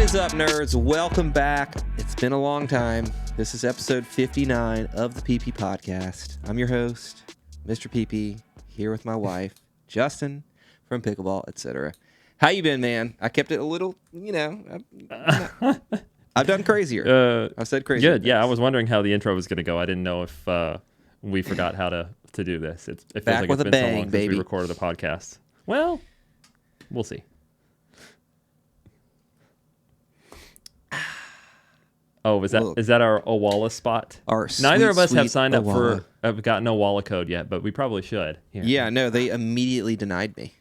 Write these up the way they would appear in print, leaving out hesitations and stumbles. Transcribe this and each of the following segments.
is up, nerds? Welcome back. It's been a long time. This is episode 59 of the PP Podcast. I'm your host, Mr. PP, here with my wife, Justin, from Pickleball, etc. How you been, man? I kept it a little, I've done crazier. I've said crazier. Good. Yeah, I was wondering how the intro was going to go. I didn't know if we forgot how to do this. It feels Back like with it's a been bang, so long baby. since we recorded the podcast. Well, we'll see. Oh, is that our Owala spot? Our Neither of us sweet have signed up Owala. have gotten Owala code yet, but we probably should. Here. Yeah, no, they immediately denied me.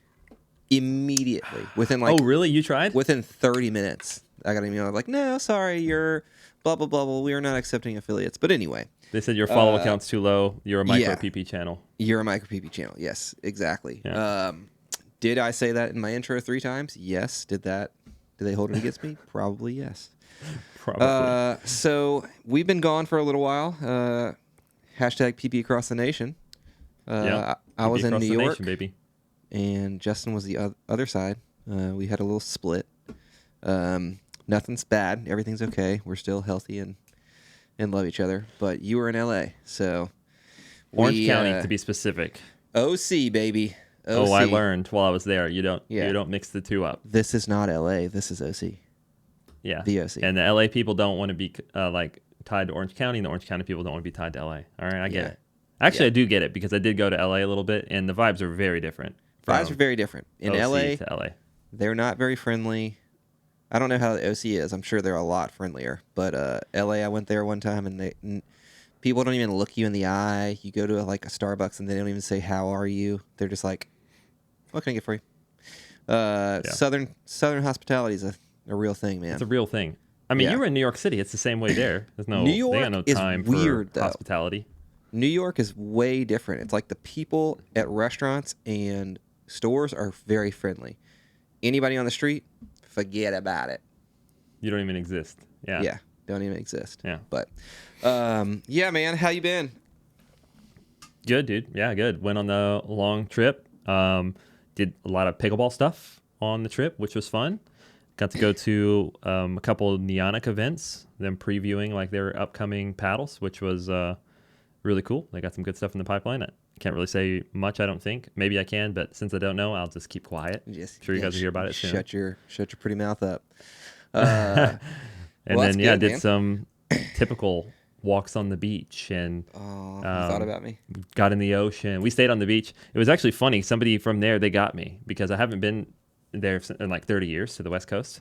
Immediately. Within Oh, really? You tried? Within 30 minutes. I got an email like, no, sorry, you're blah, blah, blah, blah. We are not accepting affiliates. But anyway. They said your follow account's too low. You're a micro yeah. PP channel. You're a micro PP channel. Yes, exactly. Yeah. Did I say that in my intro 3 times? Yes. Did they hold it against me? Probably yes. Probably. So we've been gone for a little while. Hashtag PP across the nation. Yeah. I was in Across New the York, nation, baby. and Justin was the other side. We had a little split. Nothing's bad. Everything's okay. We're still healthy and love each other. But you were in LA, so Orange County to be specific. OC, baby. OC. Oh, I learned while I was there. You don't mix the two up. This is not LA. This is OC. Yeah. The OC. And the LA people don't want to be tied to Orange County, and the Orange County people don't want to be tied to LA. All right, I get it. Actually, I do get it because I did go to LA a little bit, and the vibes are very different. Vibes are very different. In OC LA, to LA. they're not very friendly. I don't know how the OC is. I'm sure they're a lot friendlier. But LA, I went there one time, and people don't even look you in the eye. You go to a Starbucks, and they don't even say, how are you? They're just like, what can I get for you? Southern hospitality is a real thing, man. It's a real thing. I mean, you were in New York City. It's the same way there. There's no New York they got no is time weird, for though. hospitality. New York is way different. It's like the people at restaurants and stores are very friendly. Anybody on the street, forget about it. You don't even exist. Yeah. Yeah, don't even exist. Yeah. But, yeah, man, how you been? Good, dude. Yeah, good. Went on the long trip. Did a lot of pickleball stuff on the trip, which was fun. Got to go to a couple of Neonic events, them previewing their upcoming paddles, which was really cool. They got some good stuff in the pipeline. I can't really say much, I don't think. Maybe I can, but since I don't know, I'll just keep quiet. I'm sure you guys will hear about it soon. Shut your pretty mouth up. And then, good, did man. some typical walks on the beach and You thought about me? got in the ocean. We stayed on the beach. It was actually funny. Somebody from there, they got me because I haven't been there in 30 years to the West Coast.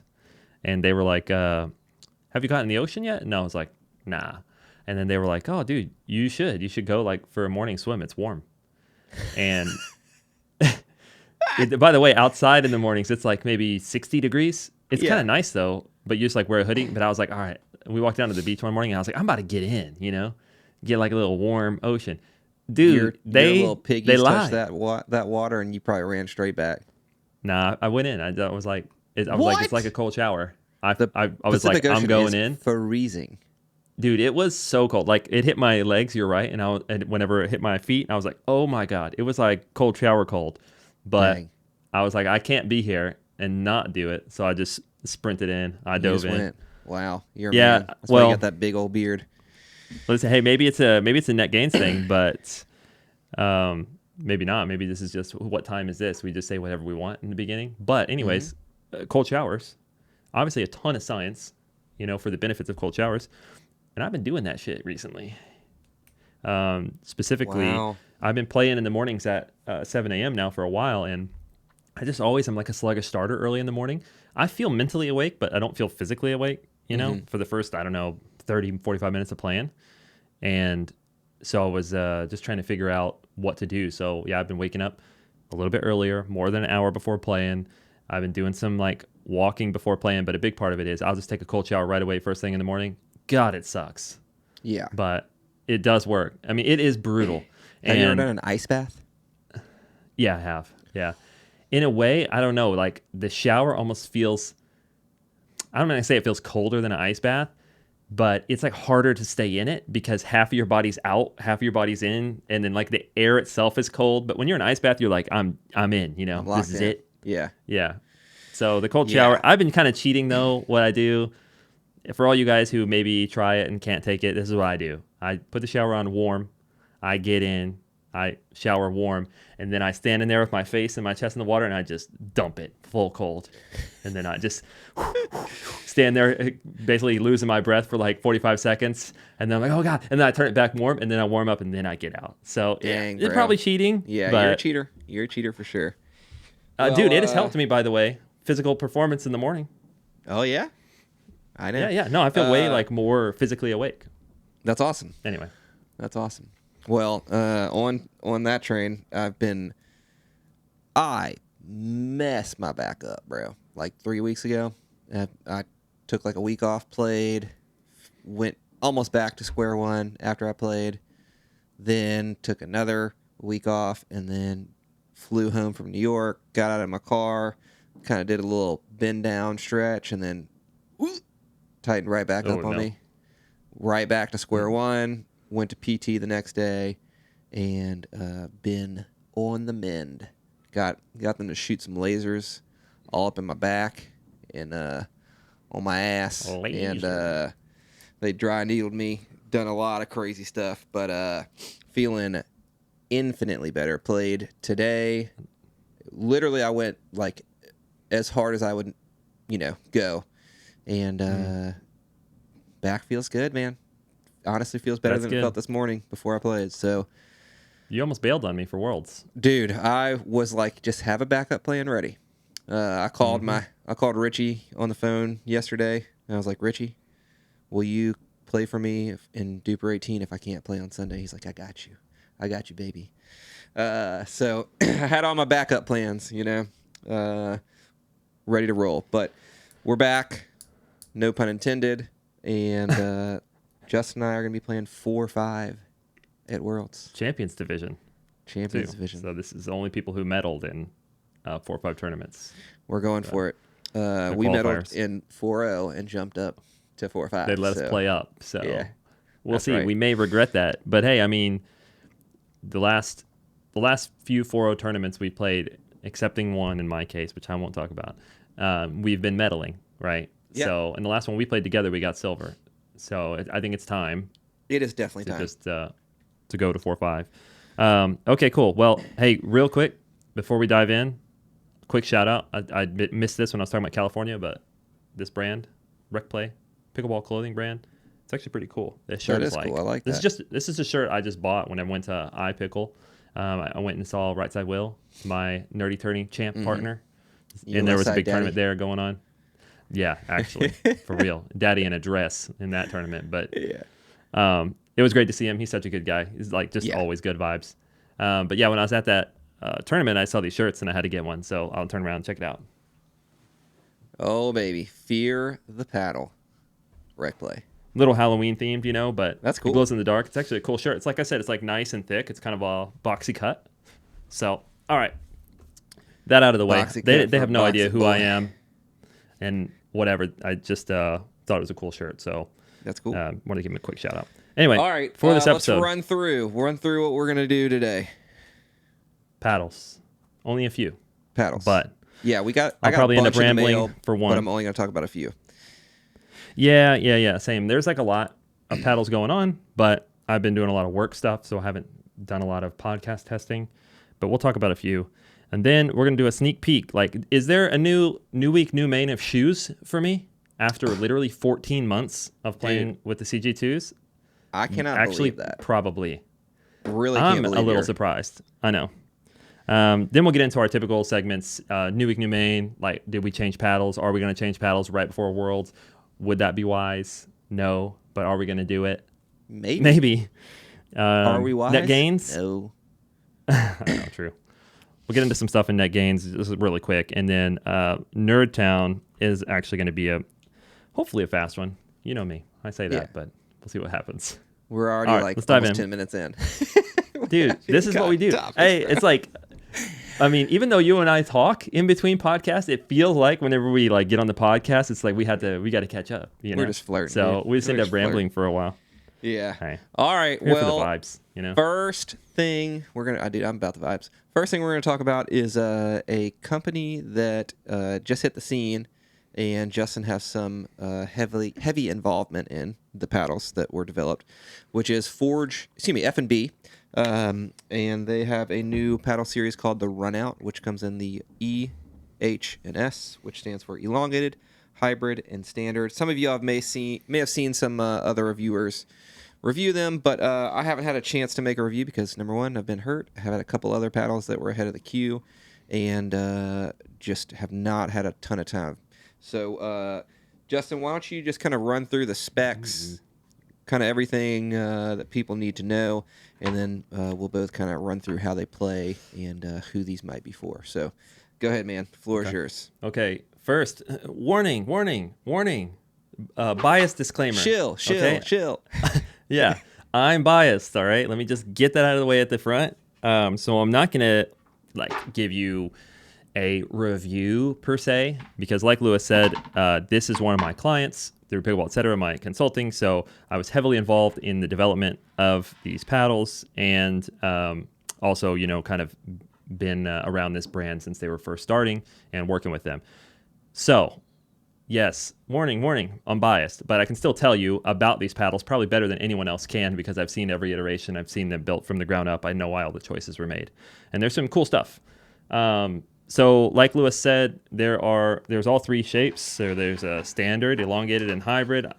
And they were like, have you gotten in the ocean yet? And I was like, nah. And then they were like, oh, dude, you should go for a morning swim. It's warm. And by the way, outside in the mornings, it's maybe 60 degrees. It's kind of nice though, but you just wear a hoodie. But I was like, all right. We walked down to the beach one morning and I was like, I'm about to get in, get a little warm ocean. Dude, Your little piggies they touched lied. that water and you probably ran straight back. Nah, I went in. I was like, it's like a cold shower. I was Pacific like, I'm Ocean going is in. freezing. Dude, it was so cold. It hit my legs. You're right. And whenever it hit my feet, I was like, oh my God. It was like cold shower cold. But Dang. I was like, I can't be here and not do it. So I just sprinted in. I dove in. Went. Wow, you're a man. That's why you got that big old beard. Listen, hey, maybe it's a net gains thing, but maybe not. Maybe this is just what time is this? We just say whatever we want in the beginning. But anyways, cold showers, obviously a ton of science, for the benefits of cold showers, and I've been doing that shit recently. Specifically, Wow. I've been playing in the mornings at 7 a.m. now for a while, and I just always am like a sluggish starter early in the morning. I feel mentally awake, but I don't feel physically awake. For the first, 30, 45 minutes of playing. And so I was just trying to figure out what to do. So, yeah, I've been waking up a little bit earlier, more than an hour before playing. I've been doing some, walking before playing, but a big part of it is I'll just take a cold shower right away first thing in the morning. God, it sucks. Yeah. But it does work. I mean, it is brutal. Have you ever done an ice bath? Yeah, I have. Yeah. In a way, I don't know, the shower almost feels... I don't want to say it feels colder than an ice bath, but it's harder to stay in it because half of your body's out, half of your body's in, and then the air itself is cold. But when you're in an ice bath, you're like, I'm in, I'm this is in. it. Yeah. Yeah. So the cold Yeah. shower, I've been kind of cheating though. What I do, for all you guys who maybe try it and can't take it, this is what I do. I put the shower on warm. I get in, I shower warm, and then I stand in there with my face and my chest in the water, and I just dump it full cold. And then I just stand there, basically losing my breath for like 45 seconds. And then I'm like, oh God. And then I turn it back warm, and then I warm up, and then I get out. So Dang, it's bro. probably cheating. Yeah, but, you're a cheater. You're a cheater for sure. dude, it has helped me, by the way. Physical performance in the morning. Oh, yeah? I know. Yeah. No, I feel way like more physically awake. That's awesome. Anyway. That's awesome. Well, on that train, I messed my back up, bro. Like 3 weeks ago, I took like a week off, played, went almost back to square one after I played, then took another week off, and then flew home from New York, got out of my car, kind of did a little bend down stretch, and then tightened right back up on me. Right back to square one. Went to PT the next day, and been on the mend. Got them to shoot some lasers all up in my back and on my ass. And they dry needled me. Done a lot of crazy stuff, but feeling infinitely better. Played today. Literally, I went like as hard as I would, go. And back feels good, man. Honestly feels better than it felt this morning before I played. So you almost bailed on me for Worlds. Dude, I was like, just have a backup plan ready. I called Richie on the phone yesterday, and I was like, Richie, will you play for me in Duper 18 if I can't play on Sunday? He's like, I got you, baby. So I had all my backup plans, ready to roll. But we're back, no pun intended, and Justin and I are going to be playing 4-5 at Worlds. Champions Division. So this is the only people who medaled in 4-5 tournaments. We're going for it. We medaled in 4-0 and jumped up to 4-5. They let us play up. So yeah, we'll see. Right. We may regret that. But hey, I mean, the last few 4-0 tournaments we played, excepting one in my case, which I won't talk about, we've been medaling, right? Yep. So in the last one we played together, we got silver. So I think it's time. It is definitely time. Just to go to 4-5. Okay, cool. Well, hey, real quick, before we dive in, quick shout out. I missed this when I was talking about California, but this brand, Rec Play, pickleball clothing brand, it's actually pretty cool. This shirt is cool. I like this. that. This is a shirt I just bought when I went to iPickle. I went and saw Right Side Will, my nerdy tourney champ partner, and there was a big tournament there going on. Yeah, actually, for real. Daddy in a dress in that tournament. But it was great to see him. He's such a good guy. He's like just always good vibes. But yeah, when I was at that tournament, I saw these shirts and I had to get one. So I'll turn around and check it out. Oh, baby. Fear the paddle. Rec Play. Little Halloween themed, but that's cool. It glows in the dark. It's actually a cool shirt. It's like I said, it's like nice and thick. It's kind of a boxy cut. So, all right. That out of the way. They have no idea who I am. And whatever, I just thought it was a cool shirt, so that's cool. Wanted to give him a quick shout out. Anyway, all right, for this episode, let's run through what we're gonna do today. Paddles, only a few paddles, but yeah, I'll probably end up rambling for one, but I'm only gonna talk about a few. Yeah, same. There's like a lot of paddles going on, but I've been doing a lot of work stuff, so I haven't done a lot of podcast testing. But we'll talk about a few. And then we're going to do a sneak peek. Like, is there a new week, new main of shoes for me after literally 14 months of playing with the CG2s? I cannot believe that. Probably. Really can't believe I'm a little surprised. I know. Then we'll get into our typical segments. New week, new main. Like, did we change paddles? Are we going to change paddles right before Worlds? Would that be wise? No. But are we going to do it? Maybe. Are we wise? Net gains? No. I know, true. We'll get into some stuff in net gains. This is really quick. And then NERDTOWN is actually going to be hopefully a fast one. You know me. I say that, but we'll see what happens. We're already let's dive almost in. 10 minutes in. Dude, this is what we do. Hey, it's like, I mean, even though you and I talk in between podcasts, it feels like whenever we get on the podcast, it's like we got to catch up. We're just flirting. So we just end up rambling for a while. Yeah. Hey, All right. here for the Well, vibes, you know. first thing I'm about the vibes. First thing we're gonna talk about is a company that just hit the scene, and Justin has some heavy involvement in the paddles that were developed, which is F+B, and they have a new paddle series called the Runout, which comes in the E, H, and S, which stands for elongated, hybrid, and standard. Some of you may have seen some other reviewers review them, but I haven't had a chance to make a review because, number one, I've been hurt. I have had a couple other paddles that were ahead of the queue, and just have not had a ton of time. So, Justin, why don't you just kind of run through the specs, kind of everything that people need to know, and then we'll both kind of run through how they play and who these might be for. So, go ahead, man. The floor is yours. Okay. First, warning. Bias disclaimer. Chill. Yeah, I'm biased. All right. Let me just get that out of the way at the front. So I'm not gonna give you a review per se, because like Lewis said, this is one of my clients through Pickleball Etc. my consulting. So I was heavily involved in the development of these paddles, and also kind of been around this brand since they were first starting and working with them. So yes, warning, I'm biased, but I can still tell you about these paddles probably better than anyone else can, because I've seen every iteration. I've seen them built from the ground up. I know why all the choices were made. And there's some cool stuff. So like Lewis said, there's all three shapes. So there's a standard, elongated, and hybrid.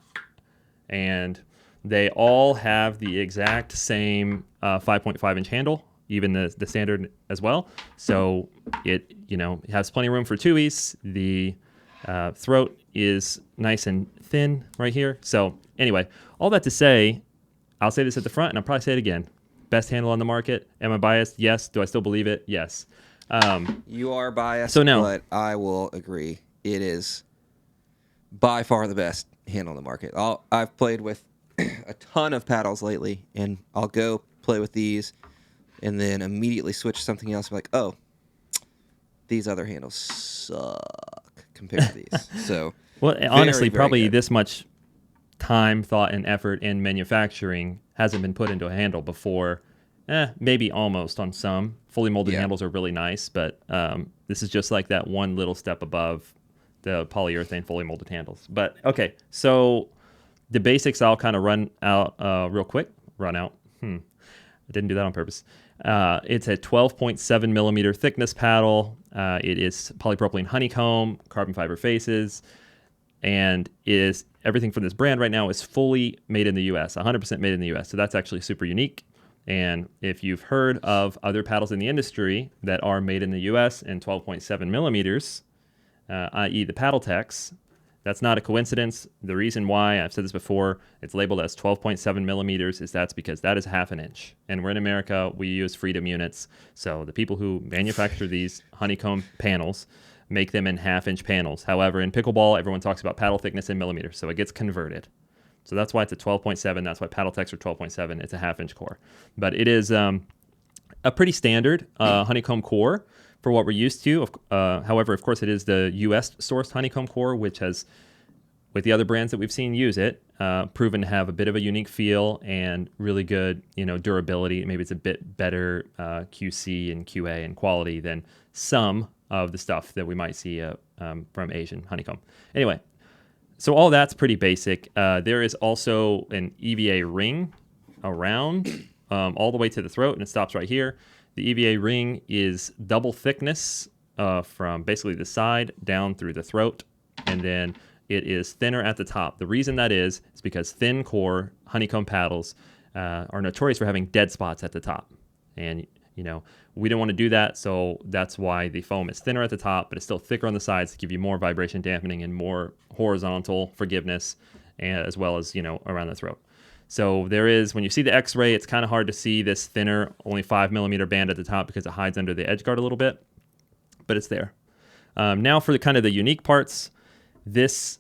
And they all have the exact same 5.5-inch handle, even the standard as well. So it has plenty of room for tuies. The throat is nice and thin right here. So anyway, all that to say, I'll say this at the front, and I'll probably say it again. Best handle on the market. Am I biased? Yes. Do I still believe it? Yes. You are biased, so now, but I will agree. It is by far the best handle on the market. I've played with a ton of paddles lately, and I'll go play with these and then immediately switch to something else. I'm like, oh, these other handles suck compared to these. So, well, honestly, very probably good. this much time, thought, and effort in manufacturing hasn't been put into a handle before. Maybe almost on some. Fully molded handles are really nice, but this is just like that one little step above the polyurethane fully molded handles. But okay, so the basics I'll kind of run out real quick. Run out. I didn't do that on purpose. It's a 12.7 millimeter thickness paddle. It is polypropylene honeycomb, carbon fiber faces, and is everything from this brand right now is fully made in the U.S., 100% made in the U.S. So that's actually super unique. And if you've heard of other paddles in the industry that are made in the U.S. and 12.7 millimeters, i.e. the Paddletex, that's not a coincidence. The reason why, I've said this before, it's labeled as 12.7 millimeters is that's because that is half an inch. And we're in America, we use Freedom units. So the people who manufacture these honeycomb panels make them in half-inch panels. However, in pickleball, everyone talks about paddle thickness in millimeters, so it gets converted. So that's why it's a 12.7. That's why Paddletex are 12.7. It's a half-inch core. But it is a pretty standard honeycomb core for what we're used to. However, of course, it is the U.S.-sourced honeycomb core, which has, with the other brands that we've seen use it, proven to have a bit of a unique feel and really good, durability. Maybe it's a bit better QC and QA and quality than some of the stuff that we might see from Asian honeycomb. Anyway, so all that's pretty basic. There is also an EVA ring around all the way to the throat, and it stops right here. The EVA ring is double thickness from basically the side down through the throat, and then it is thinner at the top. The reason that is because thin core honeycomb paddles are notorious for having dead spots at the top. And, we don't want to do that, so that's why the foam is thinner at the top, but it's still thicker on the sides to give you more vibration dampening and more horizontal forgiveness, and as well as, around the throat. So there is, when you see the X-ray, it's kind of hard to see this thinner, only 5 millimeter band at the top because it hides under the edge guard a little bit, but it's there. Now for the kind of the unique parts, this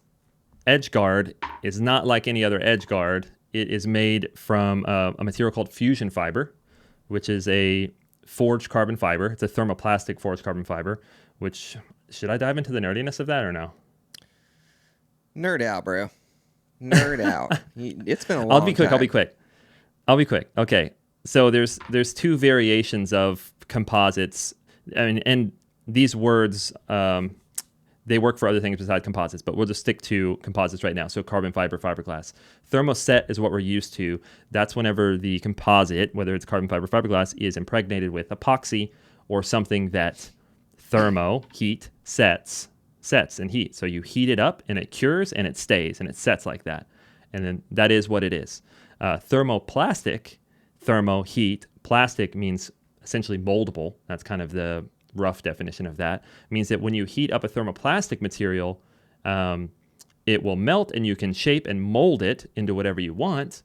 edge guard is not like any other edge guard. It is made from a material called fusion fiber, which is a forged carbon fiber. It's a thermoplastic forged carbon fiber, which, should I dive into the nerdiness of that or no? Nerd out, bro. Nerd out. It's been a I'll be long quick. I'll be time. quick. I'll be quick. Okay. So there's two variations of composites. I mean, and these words they work for other things besides composites, but we'll just stick to composites right now. So carbon fiber, fiberglass. Thermoset is what we're used to. That's whenever the composite, whether it's carbon fiber, fiberglass, is impregnated with epoxy or something that heat, sets and heat. So you heat it up and it cures and it stays and it sets like that. And then that is what it is. Thermoplastic, heat, plastic means essentially moldable. That's kind of the rough definition of that. It means that when you heat up a thermoplastic material, it will melt and you can shape and mold it into whatever you want.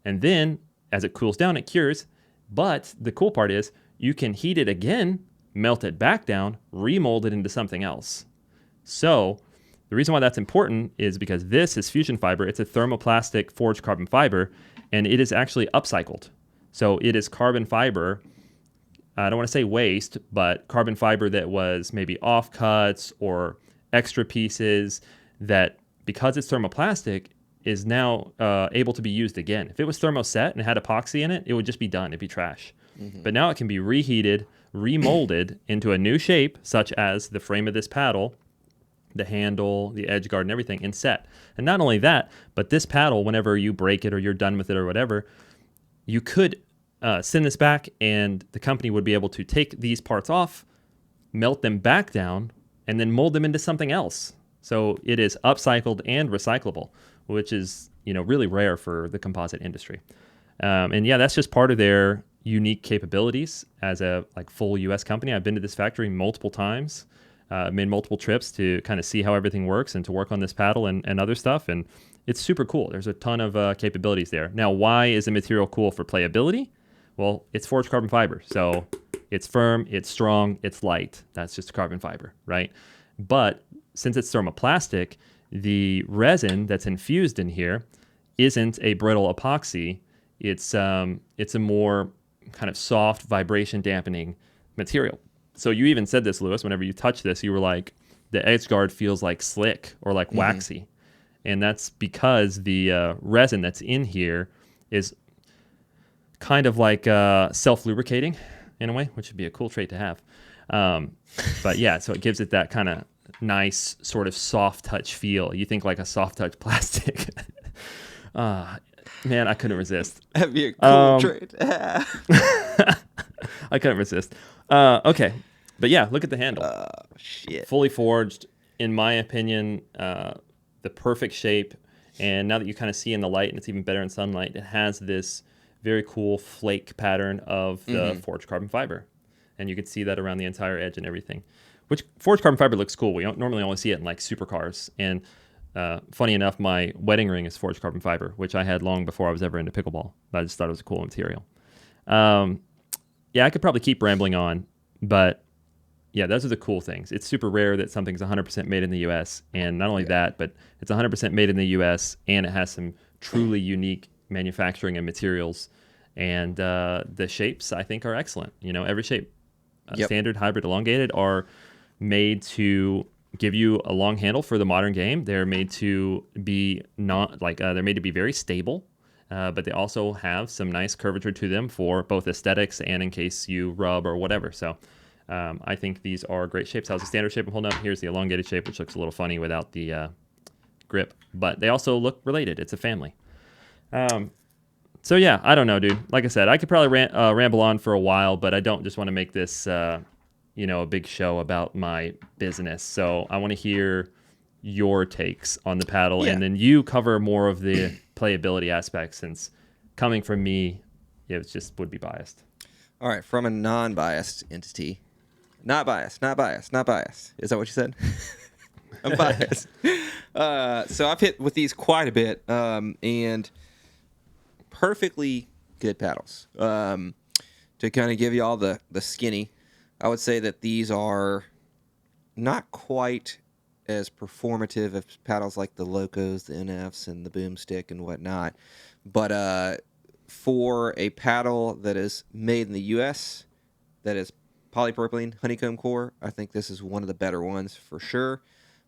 And then as it cools down, it cures. But the cool part is you can heat it again, melt it back down, remold it into something else. So the reason why that's important is because this is fusion fiber. It's a thermoplastic forged carbon fiber, and it is actually upcycled. So it is carbon fiber. I don't want to say waste, but carbon fiber that was maybe offcuts or extra pieces that, because it's thermoplastic, is now able to be used again. If it was thermoset and had epoxy in it, it would just be done. It'd be trash. But now it can be reheated, remolded into a new shape, such as the frame of this paddle, the handle, the edge guard, and everything, and set. And not only that, but this paddle, whenever you break it or you're done with it or whatever, you could send this back and the company would be able to take these parts off, melt them back down, and then mold them into something else. So it is upcycled and recyclable, which is, really rare for the composite industry. And yeah, that's just part of their unique capabilities as a full U.S. company. I've been to this factory multiple times, made multiple trips to kind of see how everything works and to work on this paddle and other stuff. And it's super cool. There's a ton of capabilities there. Now, why is the material cool for playability? Well, it's forged carbon fiber. So it's firm, it's strong, it's light. That's just carbon fiber, right? But since it's thermoplastic, the resin that's infused in here isn't a brittle epoxy. It's a more kind of soft, vibration dampening material. So you even said this, Lewis, whenever you touch this, you were like, the edge guard feels like slick or like waxy. And that's because the resin that's in here is kind of like self-lubricating in a way, which would be a cool trait to have. But yeah, so it gives it that kind of nice sort of soft touch feel. You think like a soft touch plastic. Man, I couldn't resist. That'd be a cool trait to have. I couldn't resist. Okay. But yeah, look at the handle. Shit. Fully forged, in my opinion, the perfect shape. And now that you kind of see in the light, and it's even better in sunlight, it has this very cool flake pattern of the forged carbon fiber. And you can see that around the entire edge and everything. Which forged carbon fiber looks cool. We don't normally only see it in like supercars. And funny enough, my wedding ring is forged carbon fiber, which I had long before I was ever into pickleball. I just thought it was a cool material. Yeah, I could probably keep rambling on, but yeah, those are the cool things. It's super rare that something's 100% made in the U.S. And not only that, but it's 100% made in the U.S. and it has some truly unique manufacturing and materials. And the shapes, I think, are excellent. Every shape, standard, hybrid, elongated, are made to give you a long handle for the modern game. They're made to be they're made to be very stable. But they also have some nice curvature to them for both aesthetics and in case you rub or whatever. So I think these are great shapes. How's the standard shape I'm holding up? Here's the elongated shape, which looks a little funny without the grip. But they also look related. It's a family. So yeah, I don't know, dude. Like I said, I could probably ramble on for a while, but I don't just want to make this a big show about my business. So I want to hear your takes on the paddle, and then you cover more of the playability aspects, since coming from me, it just would be biased. All right, from a non-biased entity. Not biased. Is that what you said? I'm biased. So I've hit with these quite a bit, and perfectly good paddles. To kind of give you all the skinny, I would say that these are not quite as performative as paddles like the Locos, the NFs, and the Boomstick and whatnot. But for a paddle that is made in the U.S., that is polypropylene honeycomb core, I think this is one of the better ones for sure.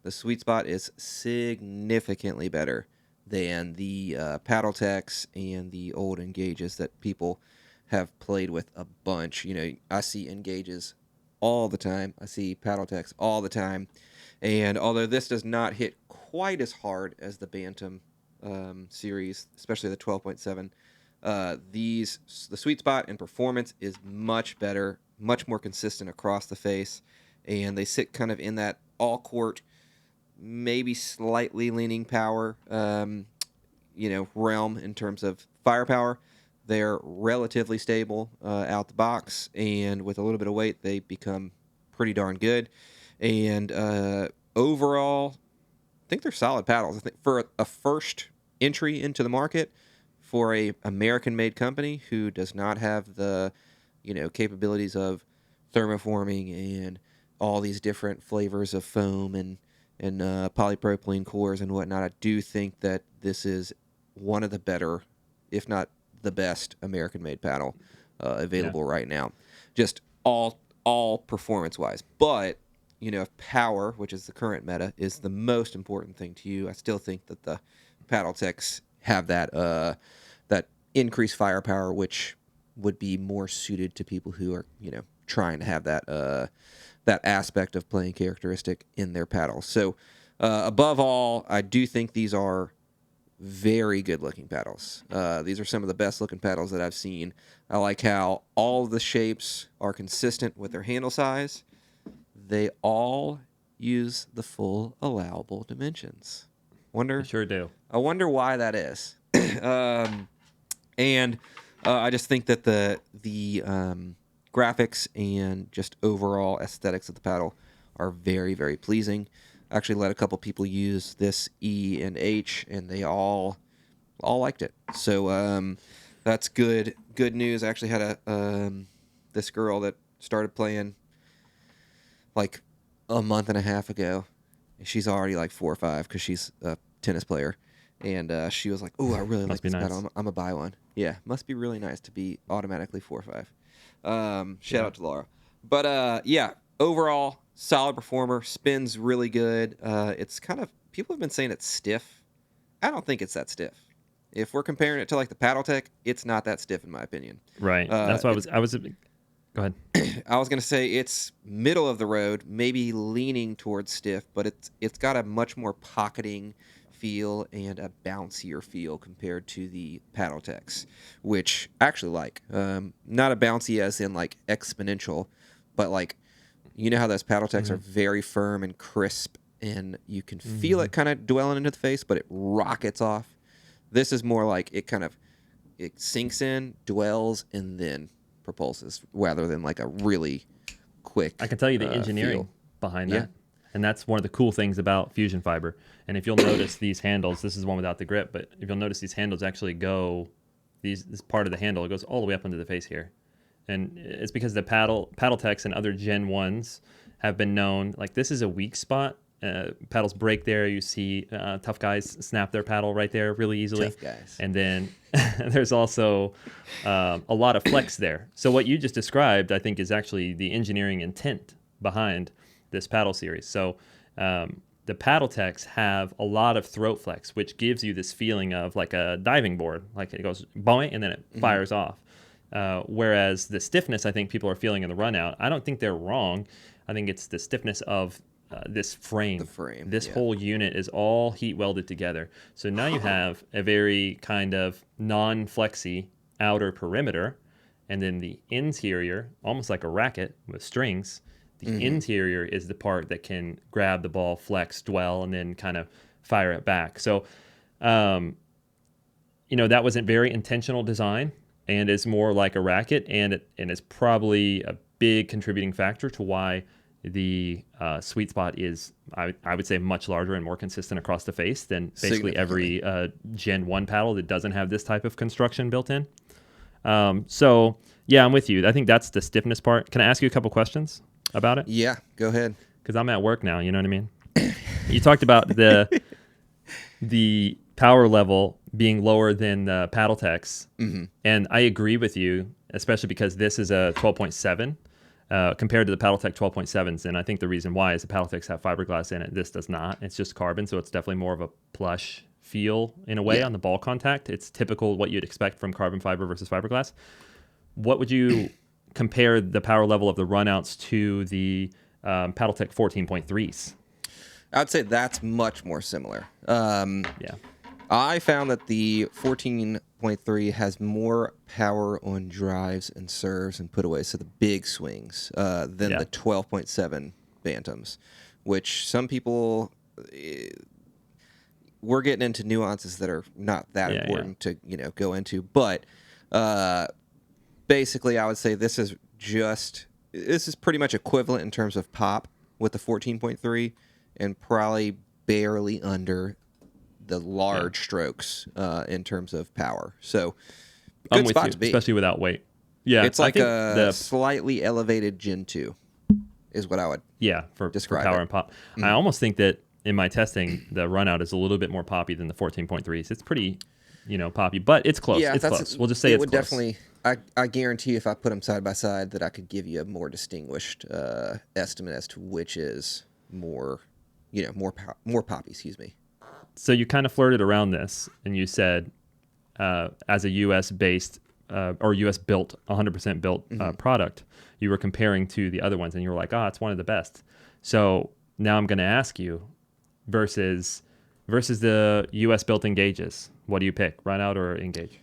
The sweet spot is significantly better than the Paddletechs and the old Engages that people have played with a bunch. I see Engages all the time. I see Paddletechs all the time. And although this does not hit quite as hard as the Bantam series, especially the 12.7, the sweet spot in performance is much better, much more consistent across the face, and they sit kind of in that all court, maybe slightly leaning power, realm in terms of firepower. They're relatively stable out the box, and with a little bit of weight, they become pretty darn good. And overall, I think they're solid paddles. I think for a first entry into the market for a American-made company who does not have the, capabilities of thermoforming and all these different flavors of foam and polypropylene cores and whatnot, I do think that this is one of the better, if not the best, American-made paddle available right now. Just all performance-wise, but if power, which is the current meta, is the most important thing to you, I still think that the Paddletechs have that increased firepower, which would be more suited to people who are trying to have that aspect of playing characteristic in their paddles. So above all, I do think these are very good looking paddles. These are some of the best looking paddles that I've seen. I like how all of the shapes are consistent with their handle size. They all use the full allowable dimensions. They sure do. I wonder why that is. And I just think that the graphics and just overall aesthetics of the paddle are very, very pleasing. I actually let a couple people use this E and H, and they all liked it. So that's good news. I actually had this girl that started playing like a month and a half ago. She's already like 4 or 5 because she's a tennis player. And she was like, "Oh, I really like this paddle. I'm gonna buy one." Yeah, must be really nice to be automatically 4 or 5. Shout out to Laura. But yeah, overall solid performer. Spins really good. It's kind of, people have been saying it's stiff. I don't think it's that stiff. If we're comparing it to like the Paddletech, it's not that stiff in my opinion. Right. That's why I was. Go ahead. I was gonna say it's middle of the road, maybe leaning towards stiff, but it's got a much more pocketing feel and a bouncier feel compared to the Paddletechs, which I actually like. Not a bouncy as in like exponential, but like, how those Paddletechs are very firm and crisp, and you can feel it kind of dwelling into the face, but it rockets off. This is more like it sinks in, dwells, and then propulses, rather than like a really quick. I can tell you the engineering feel behind that. And that's one of the cool things about fusion fiber. And if you'll notice these handles, this is one without the grip, but if you'll notice these handles actually go, this part of the handle, it goes all the way up into the face here. And it's because the Paddletechs and other Gen 1s have been known, like this is a weak spot. Paddles break there. You see tough guys snap their paddle right there really easily. Tough guys. And then there's also a lot of flex there. So what you just described, I think, is actually the engineering intent behind this paddle series. So the Paddletechs have a lot of throat flex, which gives you this feeling of like a diving board, like it goes boing and then it fires off. Whereas the stiffness, I think people are feeling in the runout, I don't think they're wrong. I think it's the stiffness of this frame. The frame. This whole unit is all heat welded together. So now you have a very kind of non-flexy outer perimeter, and then the interior, almost like a racket with strings. The interior is the part that can grab the ball, flex, dwell, and then kind of fire it back. So, that was a very intentional design and is more like a racket, and it's probably a big contributing factor to why the sweet spot is, I would say, much larger and more consistent across the face than basically every Gen 1 paddle that doesn't have this type of construction built in. So, yeah, I'm with you. I think that's the stiffness part. Can I ask you a couple questions about it? Yeah, go ahead. Because I'm at work now, you know what I mean? You talked about the power level being lower than the Paddletechs, and I agree with you, especially because this is a 12.7 compared to the Paddletech 12.7s, and I think the reason why is the Paddletechs have fiberglass in it. This does not. It's just carbon, so it's definitely more of a plush feel in a way Yeah. on the ball contact. It's typical what you'd expect from carbon fiber versus fiberglass. What would you compare the power level of the runouts to the PaddleTech 14.3s? I'd say that's much more similar. Yeah. I found that the 14.3 has more power on drives and serves and putaways, so the big swings, than Yeah. the 12.7 Bantams, which some people, we're getting into nuances that are not that important to go into. But basically, I would say this is pretty much equivalent in terms of pop with the 14.3, and probably barely under the large strokes in terms of power. So I'm good with spot you, to be. especially without weight. Yeah, It's I like think a slightly elevated Gen 2 is what I would for describe power it. and pop. I almost think that in my testing, the runout is a little bit more poppy than the 14.3s. It's pretty, poppy, but it's close. Yeah, It's close. We'll just say it it's would close. definitely. I guarantee if I put them side by side that I could give you a more distinguished estimate as to which is more, more poppy. Excuse me. So you kind of flirted around this, and you said, as a U.S. based or U.S. built, 100% built product, you were comparing to the other ones, and you were like, it's one of the best. So now I'm going to ask you, versus the U.S. built Engages, what do you pick, Runout or Engage?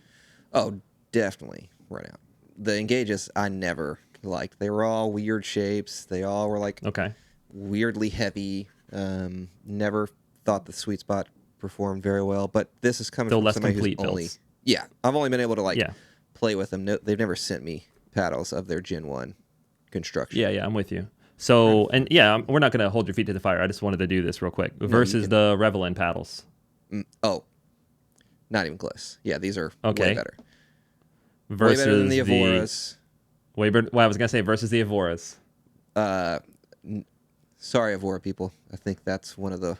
Oh, definitely Runout. The Engages I never liked. They were all weird shapes. They all were like weirdly heavy. Never thought the sweet spot performed very well. But this is coming from less somebody who's complete only builds. I've only been able to play with them. No, they've never sent me paddles of their Gen 1 construction. Yeah, I'm with you. So, and we're not going to hold your feet to the fire. I just wanted to do this real quick. Versus the Revelin paddles. Not even close. Yeah, these are Okay. way better. Versus way better than the Avoras. I was going to say versus the Avoras. Sorry, Avora people. I think that's one of the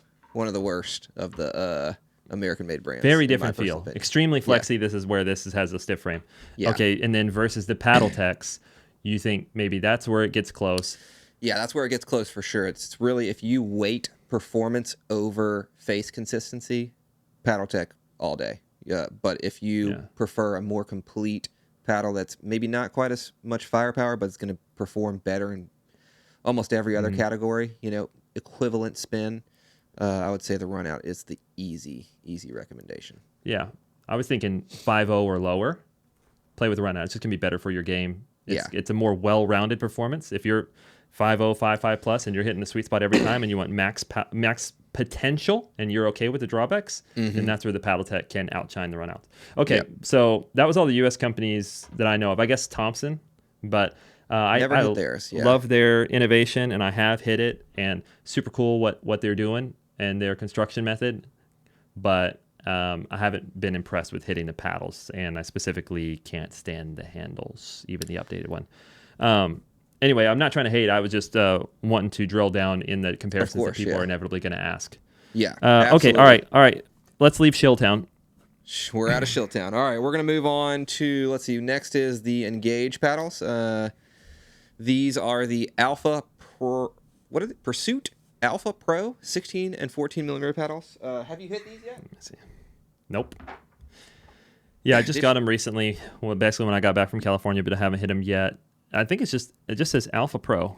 worst of the American-made brands. Very different feel. Extremely flexy. Yeah. This is where this has a stiff frame. Yeah. Okay, and then versus the PaddleTechs, you think maybe that's where it gets close. Yeah, that's where it gets close for sure. It's really, if you weight performance over face consistency, PaddleTech all day. Yeah, but if you prefer a more complete paddle that's maybe not quite as much firepower, but it's going to perform better in almost every other category, equivalent spin, I would say the Runout is the easy recommendation. Yeah, I was thinking 5.0 or lower. Play with the Runout. It's just going to be better for your game. It's a more well-rounded performance. If you're 5.0, 5.5 plus, and you're hitting the sweet spot every time, and you want max potential, and you're okay with the drawbacks, then that's where the PaddleTech can outshine the Runout. Okay, so that was all the U.S. companies that I know of. I guess Thompson, but I hit theirs. Love their innovation, and I have hit it, and super cool what they're doing and their construction method, but I haven't been impressed with hitting the paddles, and I specifically can't stand the handles, even the updated one. Anyway, I'm not trying to hate. I was just wanting to drill down in the comparisons that people are inevitably going to ask. Yeah. Okay. All right. Let's leave Shilltown. We're out of Shilltown. All right. We're going to move on to, let's see, next is the Engage paddles. These are the Alpha Pro, what is it? Pursuit Alpha Pro 16 and 14 millimeter paddles. Have you hit these yet? Let me see. Nope. Yeah, I just got them recently. Well, basically when I got back from California, but I haven't hit them yet. I think it just says Alpha Pro.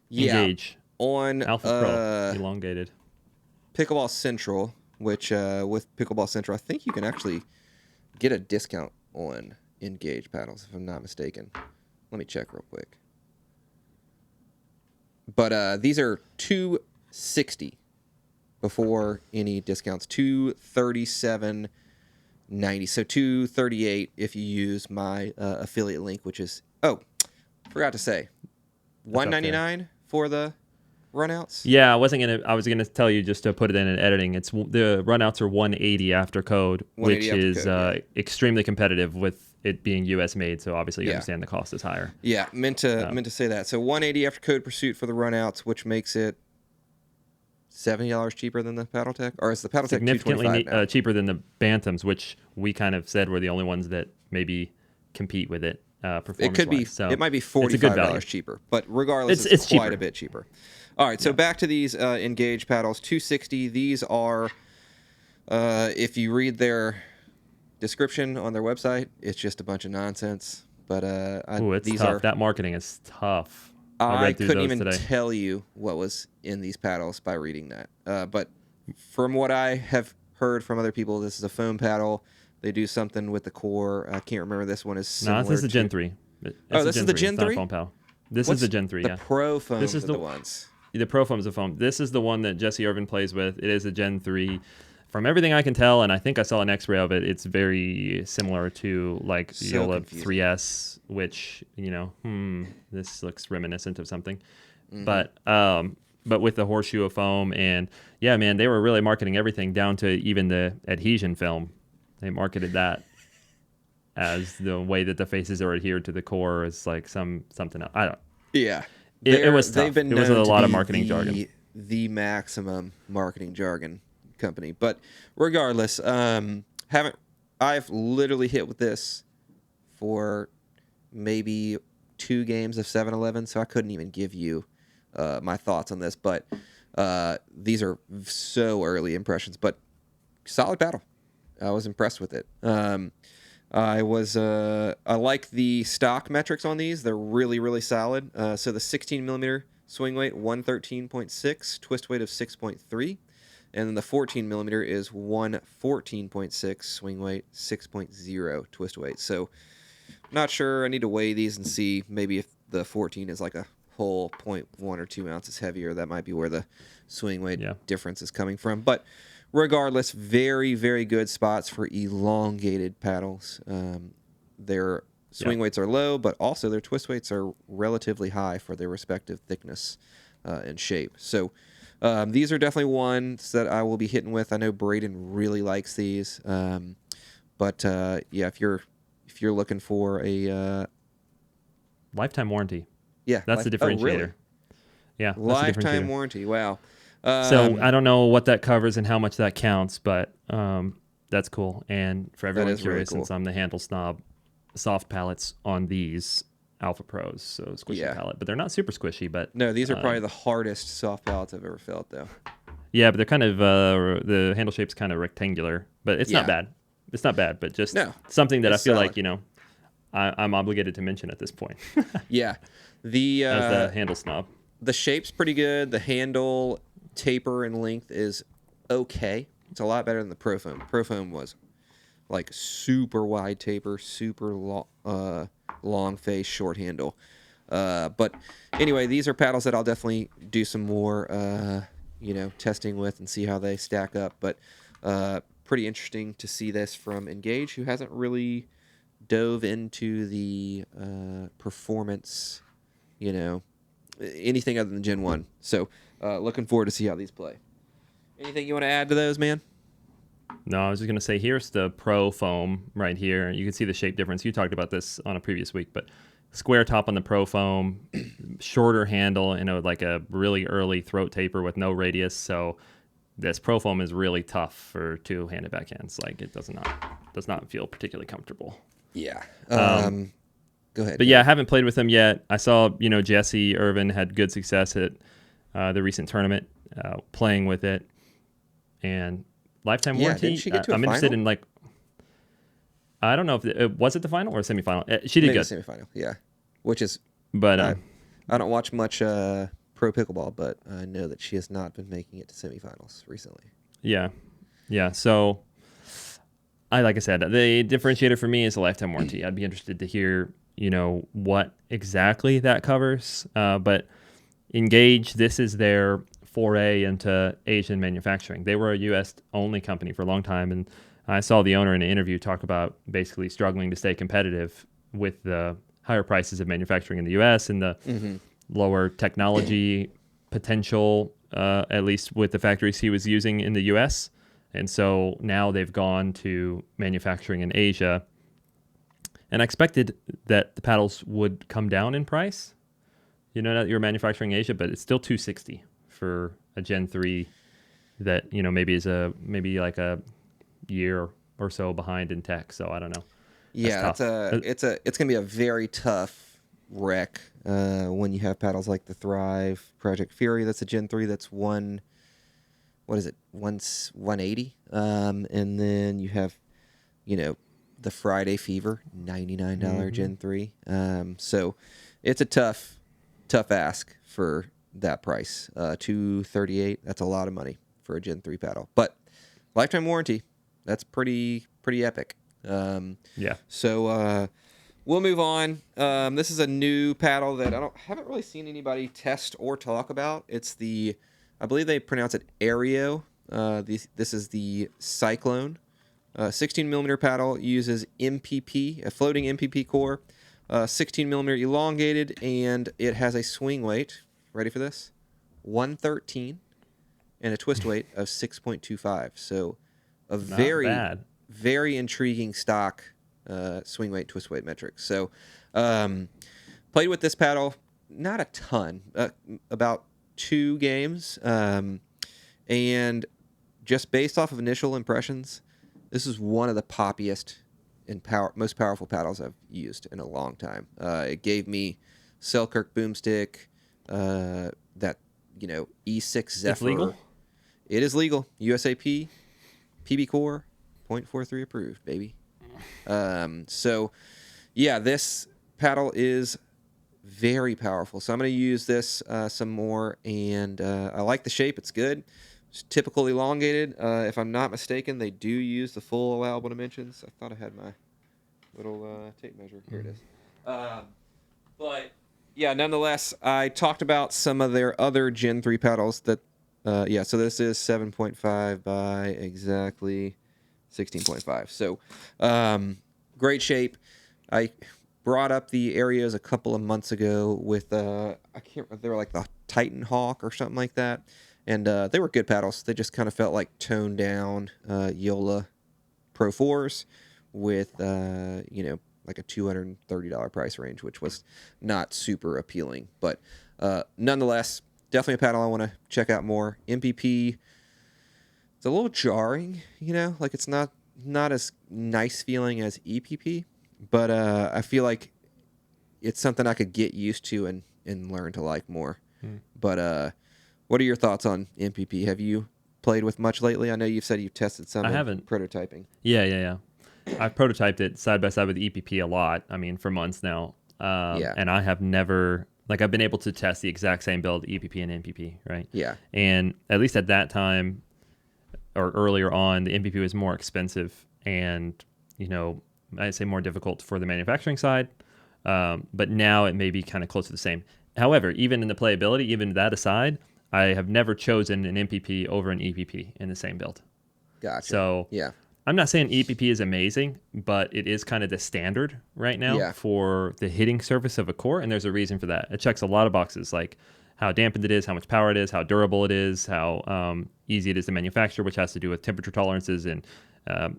Engage. On Alpha Pro elongated. Pickleball Central, which with Pickleball Central, I think you can actually get a discount on Engage paddles, if I'm not mistaken. Let me check real quick. But these are $260 before any discounts. $237.90. So $238 if you use my affiliate link, which is forgot to say, $199 for the Runouts. Yeah, I was gonna tell you just to put it in editing. It's the Runouts are $180 after code, which is extremely competitive with it being U.S. made. So obviously you understand the cost is higher. Yeah, meant to say that. So $180 after code Pursuit for the Runouts, which makes it $70 cheaper than the PaddleTech, or is the PaddleTech significantly $225 now? Cheaper than the Bantams, which we kind of said were the only ones that maybe compete with it. It could be. So it might be $45 cheaper, but regardless, it's quite cheaper. A bit cheaper. All right, so back to these Engage paddles, $260. These are If you read their description on their website, it's just a bunch of nonsense. But Ooh, it's these tough. are. That marketing is tough. I I read through couldn't those even today. tell you what was in these paddles by reading that. But from what I have heard from other people, this is a foam paddle. They do something with the core. I can't remember. This one is No, this similar is the Gen to. 3. Oh, It's a this is Gen the 3. Gen It's not a 3? foam pal. This is the What's Gen 3, the yeah. Pro This foams is are the ones? the Pro foam's a foam. This is the one that Jesse Irvin plays with. It is a Gen 3. From everything I can tell, and I think I saw an X-ray of it, it's very similar to like the So Yola confusing. 3S, which, this looks reminiscent of something. Mm-hmm. But with the horseshoe of foam, and yeah, man, they were really marketing everything down to even the adhesion film. They marketed that as the way that the faces are adhered to the core is like something else. I don't. Yeah, It was they've tough. been It was a known to lot of be marketing jargon. the maximum marketing jargon company. But regardless, haven't I've literally hit with this for maybe 2 games of 7-Eleven, so I couldn't even give you my thoughts on this. But these are so early impressions, but solid battle. I was impressed with it. I like the stock metrics on these. They're really, really solid. So the 16 millimeter swing weight, 113.6, twist weight of 6.3. And then the 14 millimeter is 114.6, swing weight, 6.0 twist weight. So not sure. I need to weigh these and see maybe if the 14 is like a whole 0.1 or 2 ounces heavier. That might be where the swing weight Yeah. difference is coming from. But regardless, very, very good spots for elongated paddles. Their swing weights are low, but also their twist weights are relatively high for their respective thickness and shape. So these are definitely ones that I will be hitting with. I know Braden really likes these. But yeah, if you're looking for a Lifetime warranty. yeah, That's the oh differentiator. really? Yeah, that's the Lifetime differentiator. warranty. Wow. So I don't know what that covers and how much that counts, but that's cool. And for everyone is really curious, cool. since I'm the handle snob, soft pallets on these Alpha Pros, so squishy pallet, but they're not super squishy. But no, these are probably the hardest soft pallets I've ever felt, though. yeah, but they're kind of the handle shape's kind of rectangular, but it's not bad. It's not bad, but just something that I feel solid. like I'm obligated to mention at this point. Yeah, the As the handle snob. the shape's pretty good. The handle taper and length is okay. It's a lot better than the Pro Foam. Pro Foam was like super wide taper, super long face, short handle. But anyway, these are paddles that I'll definitely do some more, testing with and see how they stack up. But pretty interesting to see this from Engage, who hasn't really dove into the performance, anything other than Gen 1. So looking forward to see how these play. Anything you want to add to those, man? No, I was just going to say, here's the Pro Foam right here. You can see the shape difference. You talked about this on a previous week, but square top on the Pro Foam, shorter handle, like a really early throat taper with no radius. So this Pro Foam is really tough for two-handed backhands. Like, it does not feel particularly comfortable. Yeah. Go ahead. But yeah, I haven't played with them yet. I saw, Jesse Irvin had good success at the recent tournament playing with it. And lifetime warranty. Didn't she get to a I'm final? interested in I don't know if was it the final or semifinal. She did Maybe good. Semifinal, yeah. Which is, But I don't watch much pro pickleball, but I know that she has not been making it to semifinals recently. yeah. So like I said, the differentiator for me is a lifetime warranty. I'd be interested to hear, what exactly that covers. But Engage, this is their foray into Asian manufacturing. They were a U.S. only company for a long time, and I saw the owner in an interview talk about basically struggling to stay competitive with the higher prices of manufacturing in the U.S. and the lower technology potential, at least with the factories he was using in the U.S. And so now they've gone to manufacturing in Asia. And I expected that the paddles would come down in price, that you're manufacturing in Asia, but it's still $260 for a Gen 3 that, maybe is maybe like a year or so behind in tech. So I don't know. Yeah, it's going to be a very tough rec when you have paddles like the Thrive Project Fury. That's a Gen 3 that's what is it, 180, and then you have, you know, the Friday Fever, $99 Gen 3. So it's a tough ask for that price. 238, that's a lot of money for a Gen 3 paddle. But lifetime warranty, that's pretty epic. Yeah. So we'll move on. This is a new paddle that haven't really seen anybody test or talk about. It's I believe they pronounce it Aireo. This is the Cyclone. 16 millimeter paddle, uses MPP, a floating MPP core, 16 millimeter elongated, and it has a swing weight. Ready for this? 113, and a twist weight of 6.25. So a very, very intriguing stock swing weight, twist weight metrics. So played with this paddle, not a ton, about 2 games, and just based off of initial impressions, this is one of the poppiest and most powerful paddles I've used in a long time. It gave me Selkirk boomstick, that, E6 Zephyr. It's legal? It is legal. USAP, PB Core, 0.43 approved, baby. So, yeah, this paddle is very powerful. So I'm going to use this some more, and I like the shape. It's good. It's typical elongated. If I'm not mistaken, they do use the full allowable dimensions. I thought I had my little tape measure. Here it is. But yeah, nonetheless, I talked about some of their other Gen 3 paddles that, so this is 7.5 by exactly 16.5. So great shape. I brought up the Aereos a couple of months ago with, I can't remember, they were like the Titan Hawk or something like that. And they were good paddles. They just kind of felt like toned down Yola Pro 4s with, like a $230 price range, which was not super appealing. But nonetheless, definitely a paddle I want to check out more. MPP, it's a little jarring, like it's not as nice feeling as EPP, but I feel like it's something I could get used to and learn to like more. But what are your thoughts on MPP? Have you played with much lately? I know you've said you've tested some. I haven't. Prototyping. Yeah. I've prototyped it side by side with EPP a lot. I mean, for months now. And I have never, I've been able to test the exact same build, EPP and MPP, right? Yeah. And at least at that time or earlier on, the MPP was more expensive and, I'd say more difficult for the manufacturing side. But now it may be kind of close to the same. However, even in the playability, even that aside, I have never chosen an MPP over an EPP in the same build. Gotcha. So yeah, I'm not saying EPP is amazing, but it is kind of the standard right now for the hitting surface of a core, and there's a reason for that. It checks a lot of boxes, like how dampened it is, how much power it is, how durable it is, how easy it is to manufacture, which has to do with temperature tolerances and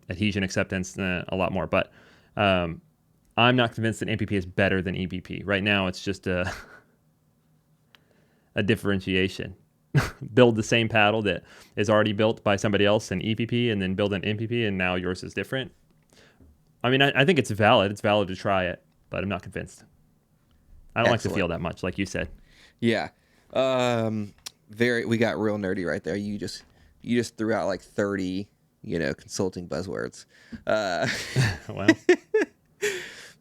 adhesion acceptance, a lot more. But I'm not convinced that MPP is better than EPP. Right now, it's just a differentiation. Build the same paddle that is already built by somebody else in EPP and then build an MPP and now yours is different. I mean, I think it's valid. It's valid to try it, but I'm not convinced. I don't like to feel that much, like you said. Yeah. We got real nerdy right there. You just threw out like 30, consulting buzzwords. Wow.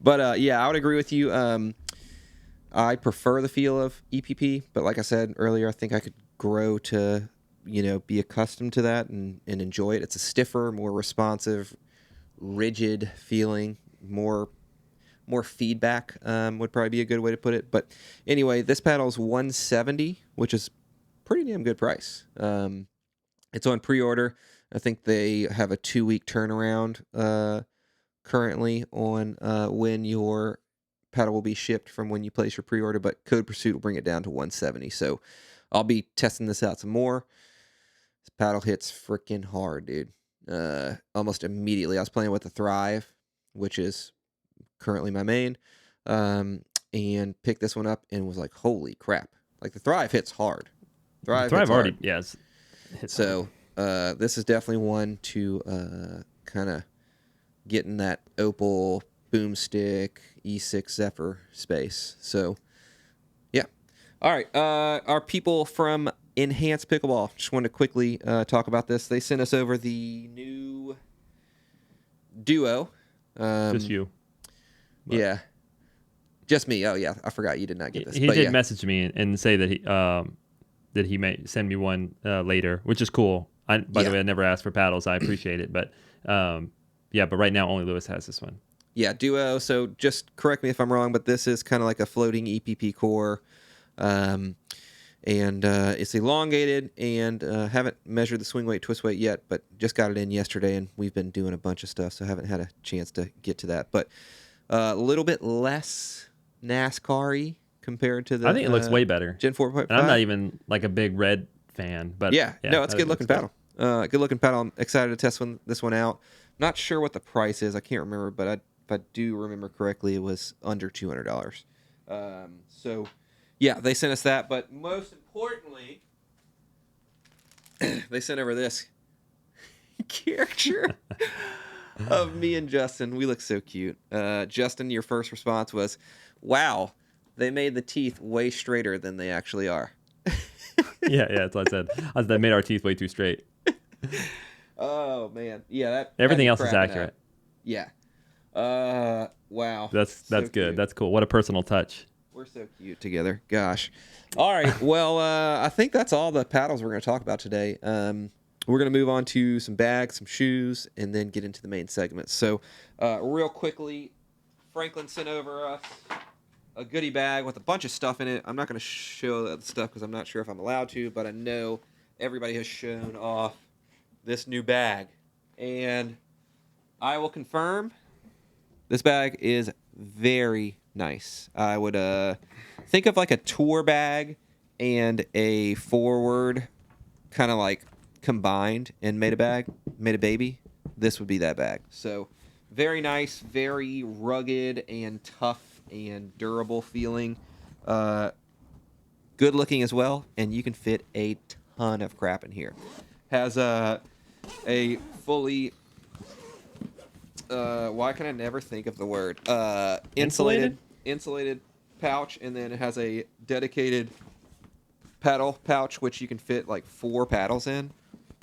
But yeah, I would agree with you. I prefer the feel of EPP, but like I said earlier, I think I could grow to, be accustomed to that and enjoy it. It's a stiffer, more responsive, rigid feeling, more feedback would probably be a good way to put it. But anyway, this paddle is $170, which is pretty damn good price. It's on pre-order. I think they have a 2-week turnaround currently on when your paddle will be shipped from when you place your pre-order, but Code Pursuit will bring it down to $170. So I'll be testing this out some more. This paddle hits freaking hard, dude. Almost immediately. I was playing with the Thrive, which is currently my main, and picked this one up and was like, holy crap. Like the Thrive hits hard. Thrive already, yes. So this is definitely one to kind of get in that Opal boomstick E6 Zephyr space. So yeah. All right. Our people from Enhanced Pickleball. Just wanted to quickly talk about this. They sent us over the new Duo. Just you. But Yeah. Just me. Oh, yeah. I forgot you did not get this. He but did yeah. message me and say that he may send me one later, which is cool. By the way, I never asked for paddles. I appreciate it, but but right now only Lewis has this one. Yeah, Duo. So just correct me if I'm wrong, but this is kind of like a floating EPP core. And it's elongated, and haven't measured the swing weight, twist weight yet, but just got it in yesterday, and we've been doing a bunch of stuff, so haven't had a chance to get to that. But a little bit less NASCAR-y compared to the I think it looks way better. Gen 4.5. And I'm not even like a big red fan, but no, it's a good-looking paddle. Good-looking paddle. I'm excited to test this one out. Not sure what the price is. I can't remember, but if I do remember correctly, it was under $200. So... yeah, they sent us that, but most importantly, they sent over this caricature of me and Justin. We look so cute. Justin, your first response was, wow, they made the teeth way straighter than they actually are. yeah, that's what I said. They made our teeth way too straight. Oh, man. Yeah, everything else is accurate. Up. Yeah. Wow. That's so good. Cute. That's cool. What a personal touch. We're so cute together. Gosh. All right. Well, I think that's all the paddles we're going to talk about today. We're going to move on to some bags, some shoes, and then get into the main segment. So real quickly, Franklin sent over us a goodie bag with a bunch of stuff in it. I'm not going to show that stuff because I'm not sure if I'm allowed to, but I know everybody has shown off this new bag. And I will confirm this bag is very nice. I would think of like a tour bag and a forward kind of like combined and made a baby. This would be that bag. So very nice, very rugged and tough and durable feeling. Good looking as well, and you can fit a ton of crap in here. Has a fully why can I never think of the word? Insulated pouch, and then it has a dedicated paddle pouch, which you can fit like 4 paddles in.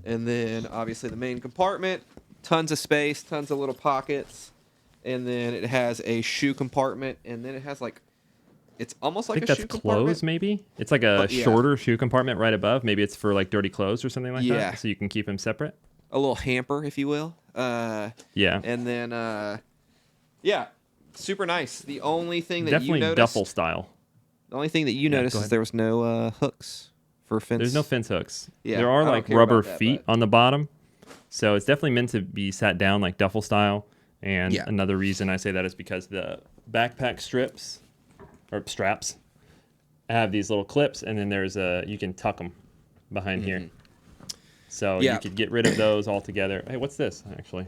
And then obviously the main compartment, tons of space, tons of little pockets. And then it has a shoe compartment, and then it has like, it's almost like a shoe compartment. Clothes, maybe? It's like a shorter shoe compartment right above. Maybe it's for like dirty clothes or something like that, so you can keep them separate. A little hamper, if you will. Yeah. And then, super nice. The only thing that definitely you noticed... duffel style. The only thing that you noticed is there was no hooks for fence. There's no fence hooks. Yeah, there are like rubber feet on the bottom. So it's definitely meant to be sat down like duffel style. And another reason I say that is because the backpack strips or straps have these little clips, and then there's you can tuck them behind here. So you could get rid of those altogether. Hey, what's this actually?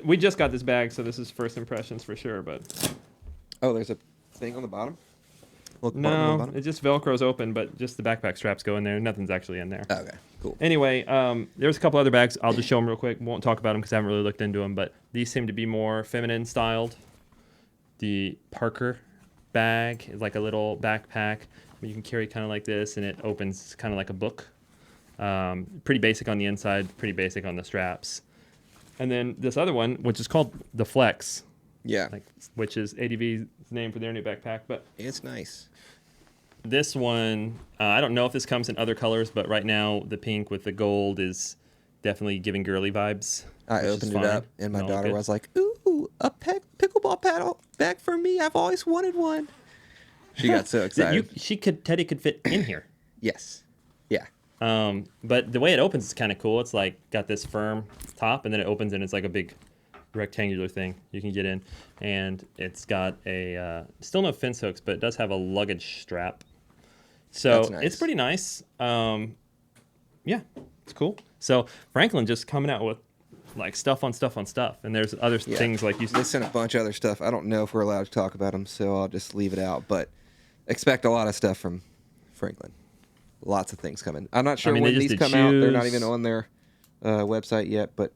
We just got this bag, so this is first impressions for sure. But there's a thing on the bottom. No, it just Velcro's open, but just the backpack straps go in there. Nothing's actually in there. Okay, cool. Anyway, there's a couple other bags. I'll just show them real quick. Won't talk about them because I haven't really looked into them, but these seem to be more feminine styled. The Parker bag is like a little backpack you can carry kind of like this, and it opens kind of like a book. Pretty basic on the inside, pretty basic on the straps. And then this other one, which is called the Flex. Yeah. Which is ADV's name for their new backpack. But it's nice. This one, I don't know if this comes in other colors, but right now the pink with the gold is definitely giving girly vibes. I opened it up, and my daughter was like, ooh, a pickleball paddle bag for me. I've always wanted one. She got so excited. Teddy could fit in here. Yes. Yeah. But the way it opens is kind of cool. It's like got this firm top, and then it opens, and it's like a big rectangular thing you can get in, and it's got a still no fence hooks, but it does have a luggage strap. So it's pretty nice. Yeah, it's cool. So Franklin just coming out with like stuff on stuff on stuff, and there's other things like you. They sent a bunch of other stuff. I don't know if we're allowed to talk about them, so I'll just leave it out. But expect a lot of stuff from Franklin. Lots of things coming. I'm not sure when these come out. They're not even on their website yet, but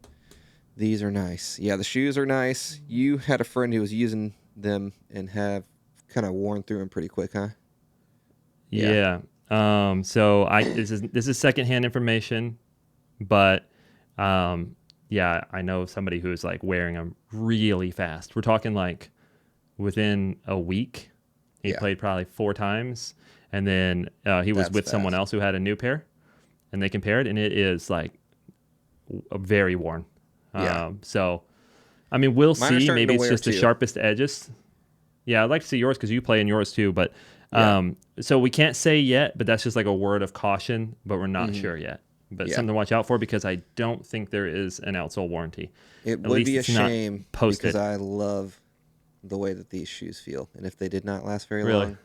these are nice. Yeah, the shoes are nice. You had a friend who was using them and have kind of worn through them pretty quick, huh? Yeah. So this is secondhand information, but yeah, I know somebody who's like wearing them really fast. We're talking like within a week, he Yeah, played probably 4 times, and then he was that's with someone fast. else who had a new pair, and they compared, and it is like very worn. Yeah, So I mean, we'll mine are see. starting to Maybe it's wear just the too. sharpest edges. Yeah, I'd like to see yours because you play in yours too. But Yeah. so we can't say yet, but that's just like a word of caution. But we're not Hmm. sure yet. But it's Yeah. something to watch out for because I don't think there is an outsole warranty. It At would least be a it's not shame because posted. I love the way that these shoes feel, and if they did not last very Really? long,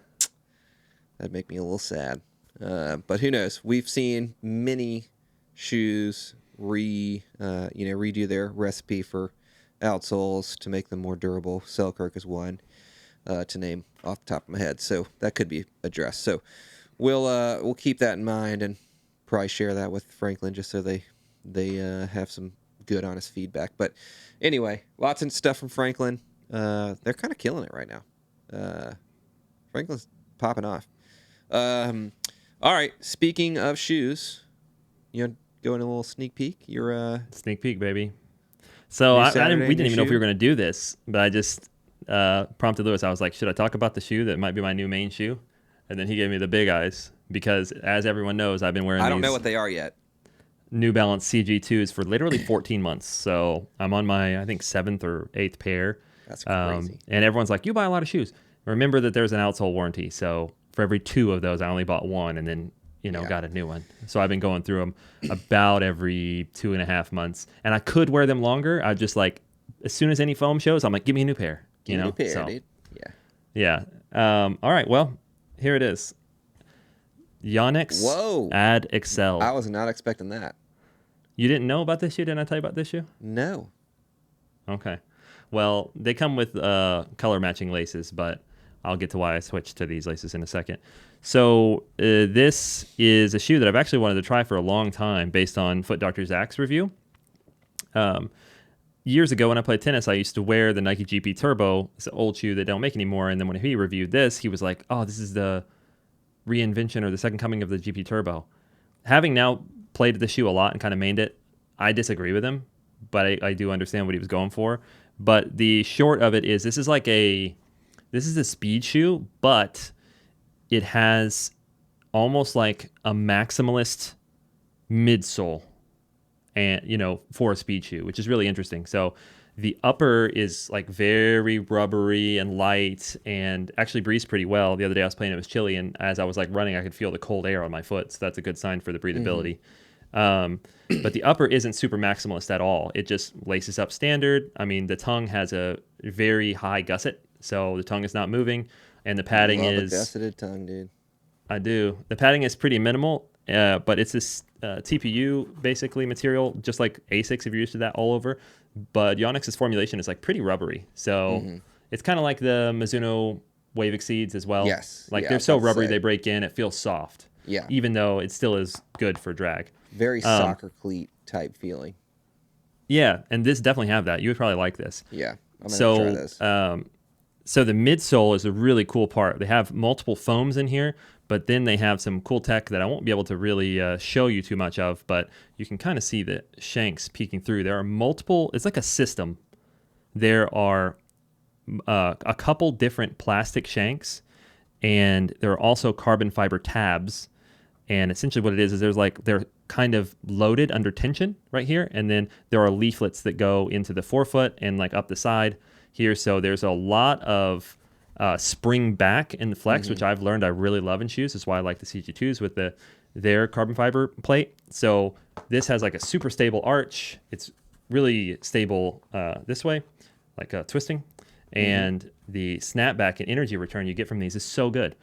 that'd make me a little sad. But who knows? We've seen many shoes redo their recipe for outsoles to make them more durable. Selkirk is one to name off the top of my head, so that could be addressed. So we'll keep that in mind and probably share that with Franklin just so they have some good honest feedback. But anyway, lots of stuff from Franklin. They're kind of killing it right now. Franklin's popping off. Um, all right. Speaking of shoes, you want to go in a little sneak peek? Your Sneak peek, baby. So new I didn't. Saturday, We new didn't even know if we shoe. were going to do this, but I just prompted Lewis. I was like, "Should I talk about the shoe that might be my new main shoe?" And then he gave me the big eyes because, as everyone knows, I've been wearing I don't know these what they are yet. New Balance CG2s for literally 14 months. So I'm on my, I think, 7th or 8th pair. That's crazy. And everyone's like, you buy a lot of shoes. Remember that there's an outsole warranty. So for every 2 of those, I only bought one and then, Yeah. got a new one. So I've been going through them about every 2.5 months. And I could wear them longer. I just like, as soon as any foam shows, I'm like, give me a new pair, Give me a new pair, So dude. Yeah. yeah. All right. Well, here it is. Yonex Whoa. I AD-ACCEL. was not expecting that. You didn't know about this shoe? Didn't I tell you about this shoe? No. Okay. Well, they come with color matching laces, but I'll get to why I switched to these laces in a second. So this is a shoe that I've actually wanted to try for a long time based on Foot Doctor Zach's review. Years ago when I played tennis, I used to wear the Nike GP Turbo. It's an old shoe they don't make anymore. And then when he reviewed this, he was like, oh, this is the reinvention or the second coming of the GP Turbo. Having now played the shoe a lot and kind of mained it, I disagree with him, but I do understand what he was going for. But the short of it is this is a speed shoe, but it has almost like a maximalist midsole and for a speed shoe, which is really interesting. So the upper is like very rubbery and light and actually breathes pretty well. The other day I was playing, it was chilly, and as I was like running, I could feel the cold air on my foot. So that's a good sign for the breathability. But the upper isn't super maximalist at all. It just laces up standard. I mean, the tongue has a very high gusset, so the tongue is not moving, and the padding Love a is. gusseted tongue, dude. I do. The padding is pretty minimal, but it's this TPU basically material, just like ASICs if you're used to that all over. But Yonex formulation is like pretty rubbery, so it's kind of like the Mizuno Wave Exceeds as well. Yes. Like Yeah, I they're was so about to rubbery say. they break in. It feels soft, Yeah. even though it still is good for drag. Very soccer cleat type feeling. Yeah, and this definitely have that. You would probably like this. Yeah. I'm going to try this. So the midsole is a really cool part. They have multiple foams in here, but then they have some cool tech that I won't be able to really show you too much of, but you can kind of see the shanks peeking through. There are multiple, it's like a system. There are a couple different plastic shanks, and there are also carbon fiber tabs. And essentially what it is they're kind of loaded under tension right here. And then there are leaflets that go into the forefoot and like up the side here. So there's a lot of spring back in the flex, which I've learned I really love in shoes. That's why I like the CG2s with their carbon fiber plate. So this has like a super stable arch. It's really stable this way, like twisting. And the snapback and energy return you get from these is so good.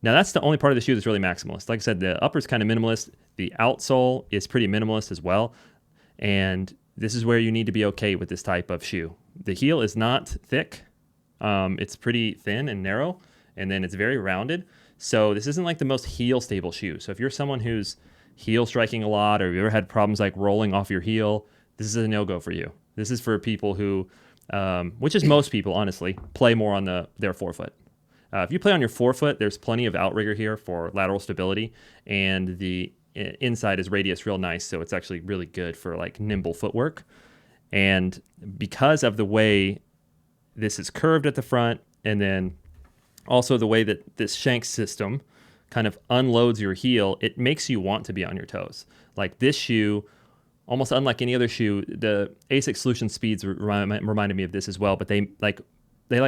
Now, that's the only part of the shoe that's really maximalist. Like I said, the upper is kind of minimalist. The outsole is pretty minimalist as well. And this is where you need to be okay with this type of shoe. The heel is not thick. It's pretty thin and narrow, and then it's very rounded. So this isn't like the most heel stable shoe. So if you're someone who's heel striking a lot, or you ever had problems like rolling off your heel, this is a no-go for you. This is for people who, which is most people, honestly, play more on their forefoot. If you play on your forefoot, there's plenty of outrigger here for lateral stability, and the inside is radius real nice, so it's actually really good for like nimble footwork. And because of the way this is curved at the front, and then also the way that this shank system kind of unloads your heel, it makes you want to be on your toes. Like this shoe, almost unlike any other shoe, the ASIC Solution Speeds reminded me of this as well, but they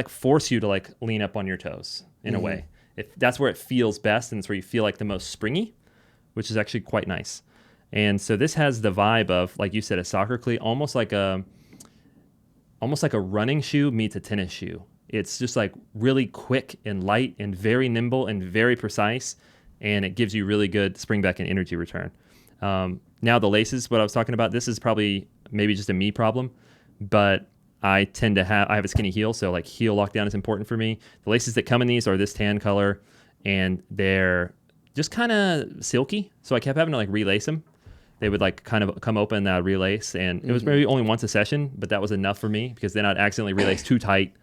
force you to like lean up on your toes in a way. If that's where it feels best, and it's where you feel like the most springy, which is actually quite nice. And so this has the vibe of, like you said, a soccer cleat, almost like a running shoe meets a tennis shoe. It's just like really quick and light and very nimble and very precise, and it gives you really good spring back and energy return. Now the laces, what I was talking about, this is probably maybe just a me problem, but I have a skinny heel, so like heel lockdown is important for me. The laces that come in these are this tan color, and they're just kind of silky, so I kept having to like relace them. They would like kind of come open, and I'd relace, and it was maybe only once a session, but that was enough for me because then I'd accidentally relace too tight.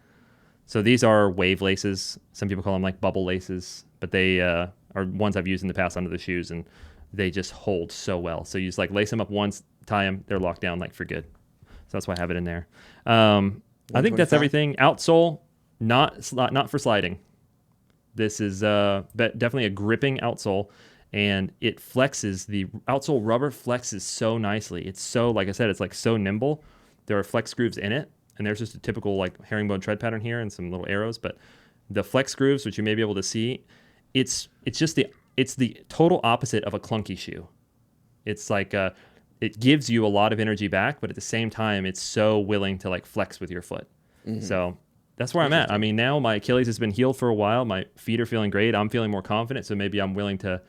So these are wave laces. Some people call them like bubble laces, but they are ones I've used in the past under the shoes, and they just hold so well. So you just like lace them up once, tie them, they're locked down like for good. So that's why I have it in there. I think that's everything. Outsole, not for sliding. This is definitely a gripping outsole, and it flexes. The outsole rubber flexes so nicely. It's so, like I said, it's like so nimble. There are flex grooves in it, and there's just a typical like herringbone tread pattern here and some little arrows. But the flex grooves, which you may be able to see, it's the total opposite of a clunky shoe. It's like it gives you a lot of energy back, but at the same time, it's so willing to like flex with your foot. So that's where I'm at. I mean, now my Achilles has been healed for a while. My feet are feeling great. I'm feeling more confident. So maybe I'm willing to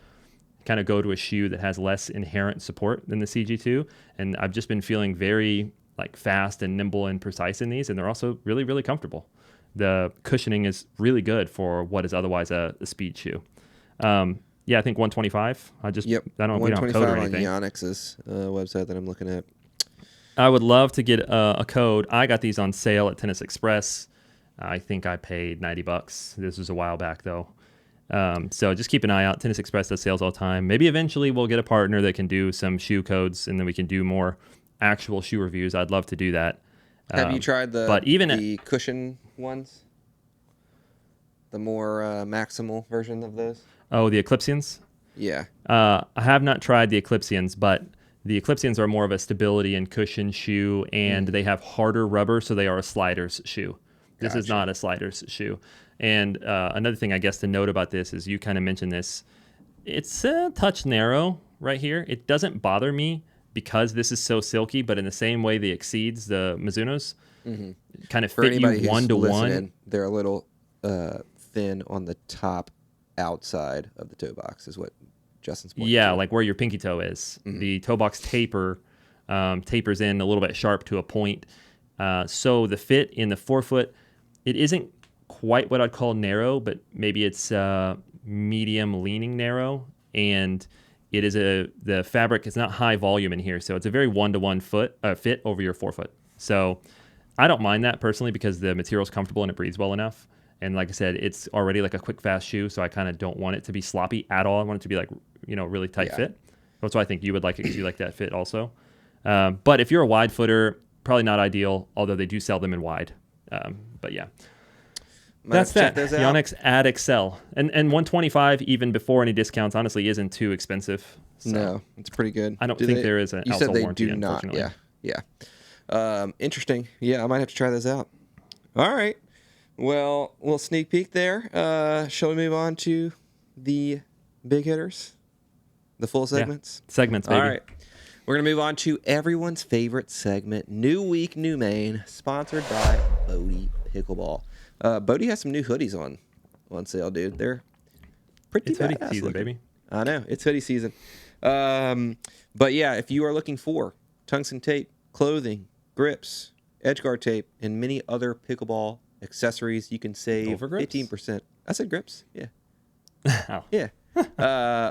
kind of go to a shoe that has less inherent support than the CG2. And I've just been feeling very like fast and nimble and precise in these. And they're also really, really comfortable. The cushioning is really good for what is otherwise a speed shoe. Yeah, I think 125. I don't know if we don't have code or anything. 125 on Yonex's website that I'm looking at. I would love to get a code. I got these on sale at Tennis Express. I think I paid $90. This was a while back though. So just keep an eye out. Tennis Express does sales all the time. Maybe eventually we'll get a partner that can do some shoe codes, and then we can do more actual shoe reviews. I'd love to do that. Have you tried the cushion ones? The more maximal version of those? Oh, the Eclipsians? Yeah. I have not tried the Eclipsians, but the Eclipsians are more of a stability and cushion shoe, and they have harder rubber, so they are a sliders shoe. This is not a sliders shoe. And another thing I guess to note about this is you kind of mentioned this. It's a touch narrow right here. It doesn't bother me because this is so silky, but in the same way the Exceeds, the Mizunos, kind of fit you one-to-one. They're a little thin on the top outside of the toe box is what Justin's pointing to. Like where your pinky toe is. The toe box tapers in a little bit sharp to a point. So the fit in the forefoot, it isn't quite what I'd call narrow, but maybe it's medium leaning narrow, and it is the fabric is not high volume in here, so it's a very one-to-one fit over your forefoot. So I don't mind that personally because the material is comfortable and it breathes well enough. And like I said, it's already like a quick, fast shoe, so I kind of don't want it to be sloppy at all. I want it to be like, really tight fit. That's why I think you would like it because you like that fit also. But if you're a wide footer, probably not ideal, although they do sell them in wide. But yeah. That's that. Yonex AD-ACCEL. And 125 even before any discounts honestly isn't too expensive. So no, it's pretty good. I don't think there is an outsole warranty, unfortunately. Yeah. Interesting. Yeah, I might have to try those out. All right. Well, a little sneak peek there. Shall we move on to the big hitters? The full segments? Yeah. Segments, baby. All right. We're going to move on to everyone's favorite segment, New Week, New Main, sponsored by Bodie Pickleball. Bodie has some new hoodies on sale, dude. They're pretty badass hoodie season, looking. baby. I know. It's hoodie season. But yeah, if you are looking for tungsten tape, clothing, grips, edgeguard tape, and many other pickleball accessories, you can save 15%. I said grips. Yeah. Oh. Yeah.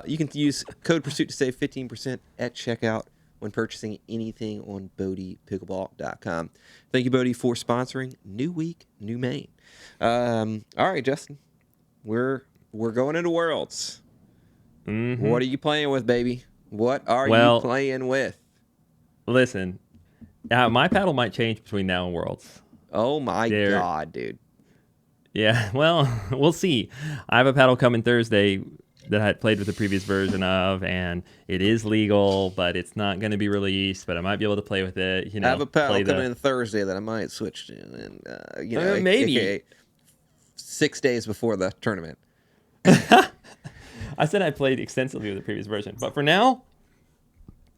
You can use code Pursuit to save 15% at checkout when purchasing anything on BodiePickleball.com. Thank you, Bodie, for sponsoring New Week, New Main. All right, Justin. We're going into Worlds. Mm-hmm. What are you playing with, baby? What are you Well, playing with? listen, my paddle might change between now and Worlds. Oh my There, God, dude. yeah. Well, we'll see. I have a paddle coming Thursday that I had played with the previous version of, and it is legal, but it's not going to be released. But I might be able to play with it. I have a paddle Play coming the in Thursday that I might switch to, and maybe. AKA 6 days before the tournament. I said I played extensively with the previous version, but for now,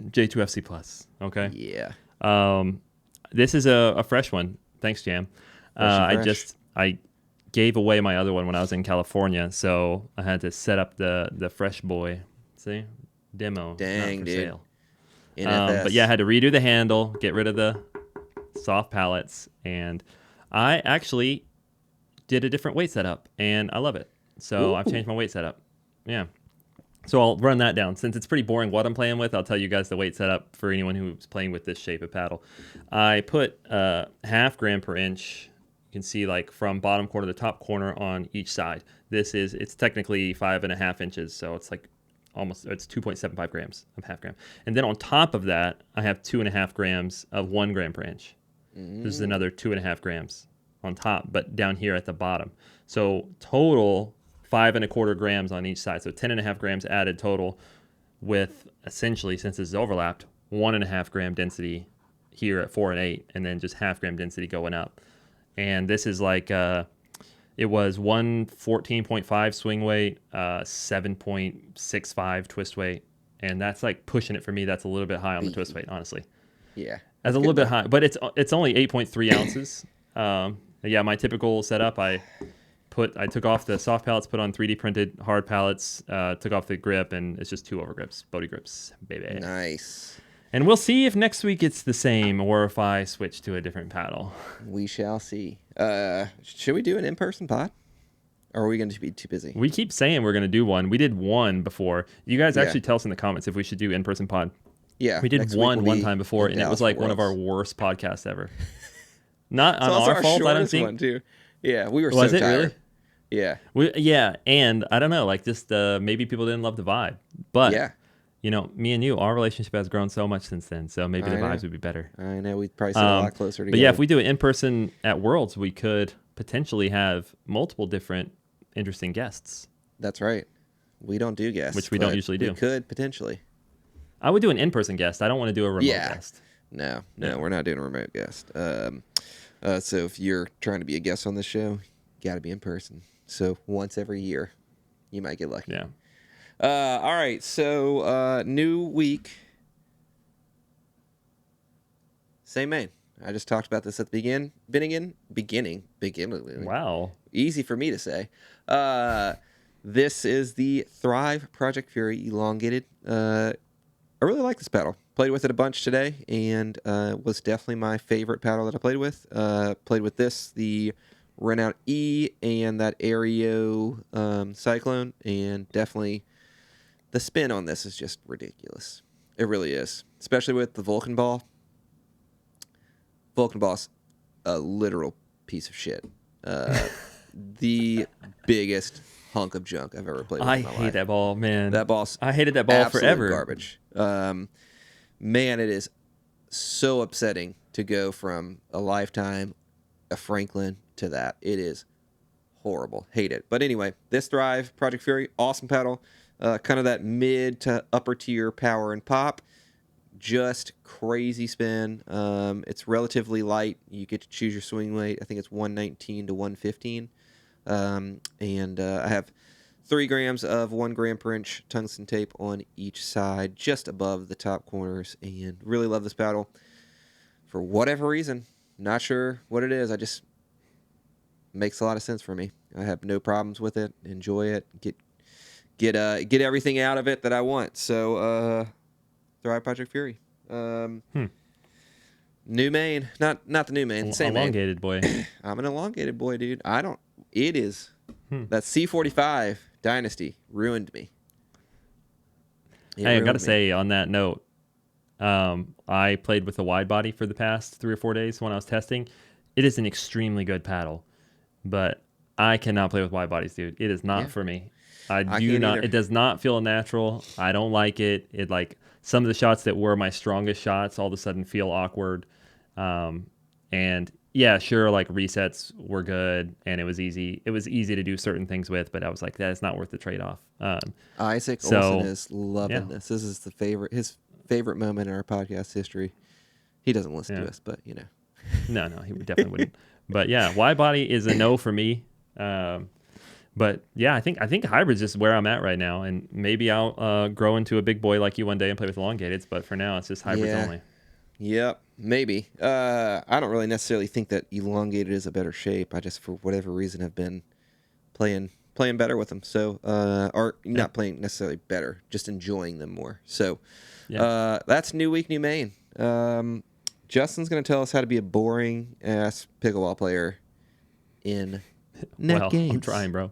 J2FC Plus. Okay. Yeah. This is a fresh one. Thanks, Jam. I gave away my other one when I was in California, so I had to set up the Fresh Boy. See, demo. Dang, not for dude. sale. NFS. But yeah, I had to redo the handle, get rid of the soft pallets, and I actually did a different weight setup, and I love it. So Ooh. I've changed my weight setup. Yeah. So I'll run that down. Since it's pretty boring what I'm playing with, I'll tell you guys the weight setup for anyone who's playing with this shape of paddle. I put half gram per inch. You can see like from bottom corner to top corner on each side. It's technically 5.5 inches, so it's like it's 2.75 grams of half gram. And then on top of that, I have 2.5 grams of 1 gram per inch. This is another 2.5 grams on top, but down here at the bottom. So total 5.25 grams on each side. So 10.5 grams added total, with essentially, since this is overlapped, 1.5 gram density here at 4 and 8, and then just half gram density going up. And this is like it was 114.5 swing weight, 7.65 twist weight, and that's like pushing it for me. That's a little bit high on the twist weight, honestly. Yeah. That's a little bit high, but it's only 8.3 ounces. Yeah, my typical setup, I took off the soft pallets, put on 3D printed hard pallets, took off the grip, and it's just 2 over grips, Bodie grips, baby. Nice. And we'll see if next week it's the same or if I switch to a different paddle. We shall see. Should we do an in-person pod? Or are we going to be too busy? We keep saying we're going to do one. We did one before. You guys Yeah. actually tell us in the comments if we should do in-person pod. Yeah. We did one time before, and it was like one of our worst podcasts ever. Not on our fault, I don't think. One too. Yeah, we were Was so it tired. really? Yeah. Yeah, and I don't know, like just maybe people didn't love the vibe. But, Yeah. Me and you, our relationship has grown so much since then, so maybe the I vibes know. would be better. I know, we'd probably sit a lot closer together. But yeah, if we do it in person at Worlds, we could potentially have multiple different interesting guests. That's right. We don't do guests. Which we don't usually do. We could, potentially. I would do an in-person guest. I don't want to do a remote guest. No, we're not doing a remote guest. So if you're trying to be a guest on this show, you got to be in person. So once every year, you might get lucky. Yeah. All right. So new week. Same main. I just talked about this at the beginning. Wow. Easy for me to say. This is the Thrive Project Fury Elongated. I really like this paddle. Played with it a bunch today, and was definitely my favorite paddle that I played with. Played with this, the Runout E, and that Aireo Cyclone, and definitely the spin on this is just ridiculous. It really is, especially with the Vulcan ball. Vulcan ball's a literal piece of shit. The biggest hunk of junk I've ever played with in my life. I hate that ball, man. I hated that ball forever. Garbage. Man, it is so upsetting to go from a Lifetime, a Franklin to that. It is horrible. Hate it. But anyway, this Thrive Project Fury, awesome paddle. Kind of that mid to upper tier power and pop. Just crazy spin. It's relatively light. You get to choose your swing weight. I think it's 119 to 115. And I have 3 grams of 1 gram per inch tungsten tape on each side, just above the top corners, and really love this paddle. For whatever reason, not sure what it is. I just makes a lot of sense for me. I have no problems with it. Enjoy it. Get everything out of it that I want. So, Thrive Project Fury. New main, not the new main, same elongated main. boy. I'm an elongated boy, dude. It is. That C45 Dynasty ruined me. Hey, I gotta say, on that note, I played with a wide body for the past 3 or 4 days when I was testing. It is an extremely good paddle, but I cannot play with wide bodies, dude. It is not Yeah, for me. I I do can't not. either. It does not feel natural. I don't like it. It like some of the shots that were my strongest shots all of a sudden feel awkward. And yeah, sure, like resets were good and it was easy. It was easy to do certain things with, but I was like, that's not worth the trade off. Isaac Olson So is yeah, loving this. This is his favorite moment in our podcast history. He doesn't listen yeah. to us, but you know. No, he definitely wouldn't. But yeah, wide body is a no for me. But yeah, I think hybrid's just where I'm at right now, and maybe I'll grow into a big boy like you one day and play with elongateds. But for now, it's just hybrids Yeah. only. Yep. Maybe. I don't really necessarily think that elongated is a better shape. I just, for whatever reason, have been playing better with them. So, or Yeah, not playing necessarily better, just enjoying them more. So, yeah. that's new week, new main. Justin's gonna tell us how to be a boring ass pickleball player in net Well, I'm gains. trying, bro.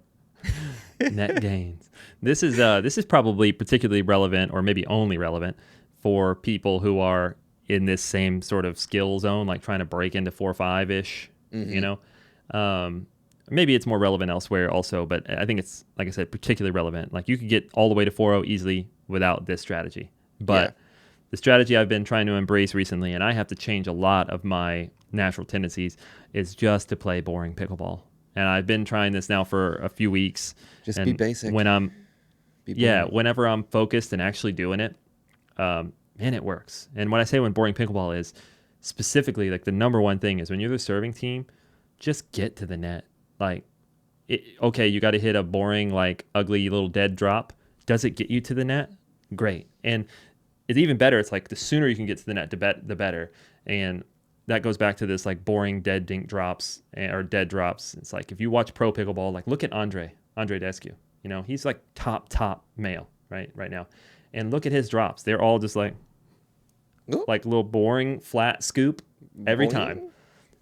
Net gains. This is probably particularly relevant, or maybe only relevant, for people who are in this same sort of skill zone, like trying to break into 4-5 ish. You Mm-hmm. know, um, maybe it's more relevant elsewhere also, but I think it's, like I said, particularly relevant. Like you could get all the way to 4-0 easily without this strategy, Yeah. but the strategy I've been trying to embrace recently, and I have to change a lot of my natural tendencies, is just to play boring pickleball. And I've been trying this now for a few weeks. Just be And basic. when I'm, Be yeah, boring. whenever I'm focused and actually doing it, man, it works. And when I say when boring pickleball is, specifically, like the number one thing is when you're the serving team, just get to the net. Like, okay, you got to hit a boring, like ugly little dead drop. Does it get you to the net? Great. And it's even better. It's like the sooner you can get to the net, the better. And that goes back to this like boring dead dink drops or dead drops. It's like if you watch pro pickleball, like look at Andre Descu. You know, he's like top male right now, and look at his drops. They're all just Ooh, like little boring flat scoop every time.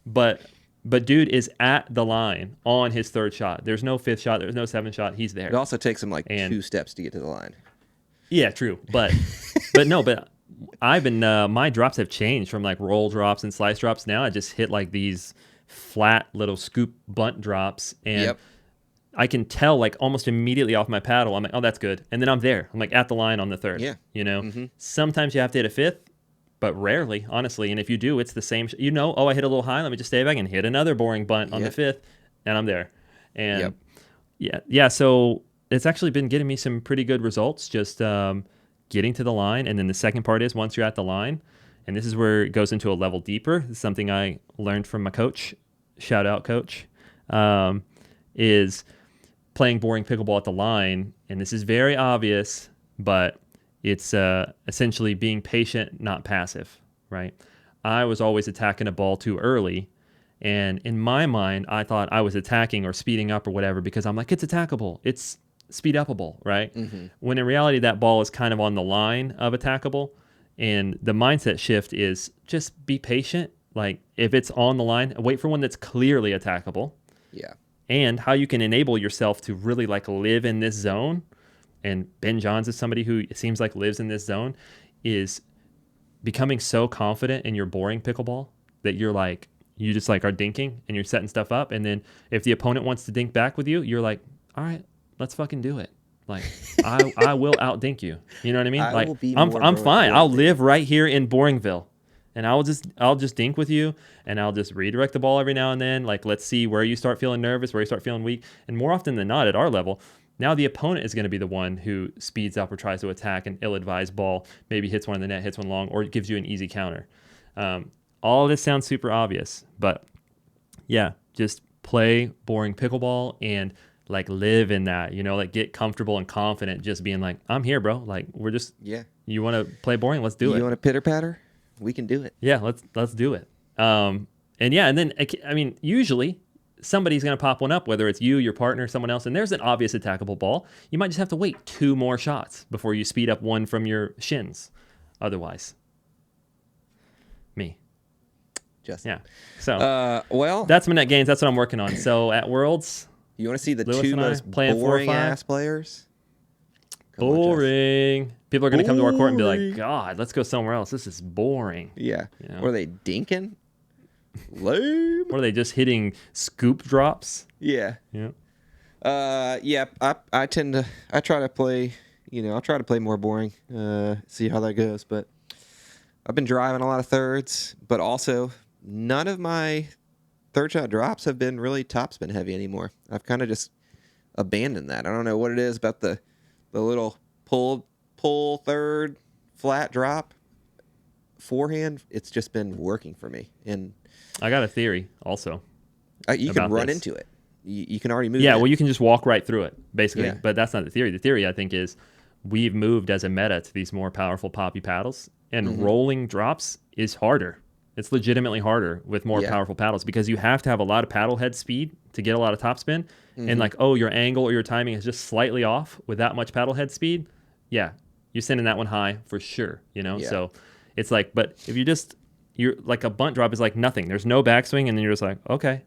boing. But dude is at the line on his third shot. There's no fifth shot. There's no seventh shot. He's It there. also takes him like And 2 steps to get to the line. yeah, true. But no, but I've been my drops have changed from like roll drops and slice drops. Now I just hit like these flat little scoop bunt drops, and Yep. I can tell like almost immediately off my paddle. I'm like, oh, that's good, and then I'm there. I'm like at the line on the third. Yeah. You know, Mm-hmm. sometimes you have to hit a fifth, but rarely, honestly. And if you do, it's the same. Oh, I hit a little high. Let me just stay back and hit another boring bunt on the Yep. fifth, and I'm there. And Yep. yeah. So it's actually been getting me some pretty good results. Just getting to the line, and then the second part is once you're at the line, and this is where it goes into a level deeper. This is something I learned from my coach. Shout out, coach. Is playing boring pickleball at the line, and this is very obvious, but it's essentially being patient, not passive, right? I was always attacking a ball too early, and in my mind, I thought I was attacking or speeding up or whatever because I'm like, it's attackable, it's speed upable, right? Mm-hmm. When in reality, that ball is kind of on the line of attackable, and the mindset shift is just be patient. Like if it's on the line, wait for one that's clearly attackable, Yeah. and how you can enable yourself to really like live in this zone. And Ben Johns is somebody who it seems like lives in this zone, is becoming so confident in your boring pickleball that you're like, you just like are dinking and you're setting stuff up. And then if the opponent wants to dink back with you, you're like, all right, let's fucking do it. Like I will out dink you. You know what I mean? I Like will be I'm more fine. boring I'll than live right here in Boringville. And I'll just dink with you, and I'll just redirect the ball every now and then. Like, let's see where you start feeling nervous, where you start feeling weak. And more often than not, at our level, now the opponent is going to be the one who speeds up or tries to attack an ill-advised ball, maybe hits one in the net, hits one long, or gives you an easy counter. All of this sounds super obvious, but yeah, just play boring pickleball and like live in that, like get comfortable and confident just being like, I'm here, bro. Like we're just, Yeah. you want to play boring? Let's do You it. want a pitter patter? We can do it. Yeah, let's do it. And yeah, and then I mean, usually somebody's going to pop one up, whether it's you, your partner, someone else, and there's an obvious attackable ball. You might just have to wait 2 more shots before you speed up one from your shins. Otherwise, me. Justin. Yeah. So Well, that's my net gains. That's what I'm working on. So at Worlds, you want to see the Lewis two and I most playing 4 or boring 5? ass players? Come on, Justin. boring. People are going to come to our court and be Boring. like, God, let's go somewhere else. This is boring. Yeah. You know? Or are they dinking? Lame. Or are they just hitting scoop drops? Yeah. Yeah. Yeah. I try to play. I'll try to play more boring. See how that goes. But I've been driving a lot of thirds, but also none of my third shot drops have been really topspin heavy anymore. I've kind of just abandoned that. I don't know what it is about the little pull third flat drop forehand. It's just been working for me, and I got a theory also you can about run this. into it. You can already move. Yeah, in. well, you can just walk right through it, basically. Yeah. But that's not the theory. The theory, I think, is we've moved as a meta to these more powerful poppy paddles, and rolling drops is harder. It's legitimately harder with more powerful paddles because you have to have a lot of paddle head speed to get a lot of topspin. And like, your angle or your timing is just slightly off with that much paddle head speed. Yeah, you're sending that one high for sure, Yeah. So it's like, but if you're like a bunt drop is like nothing. There's no backswing, and then you're just like, okay.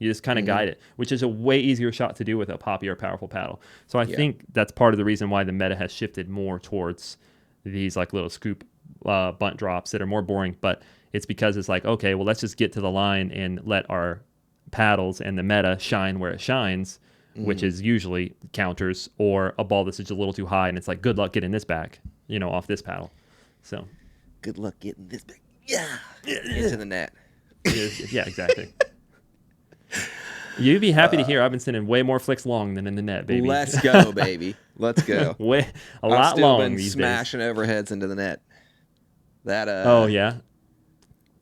You just kind of guide it, which is a way easier shot to do with a poppy or powerful paddle. So I think that's part of the reason why the meta has shifted more towards these like little scoop bunt drops that are more boring. But it's because it's like, okay, well, let's just get to the line and let our paddles and the meta shine where it shines, which is usually counters or a ball that's just a little too high. And it's like, good luck getting this back, off this paddle. So Good luck getting this back. Yeah. Into the net. yeah, exactly. You'd be happy to hear I've been sending way more flicks long than in the net, baby. Let's go, baby. Let's go. A I've lot still long been these smashing overheads into the net. That Oh yeah,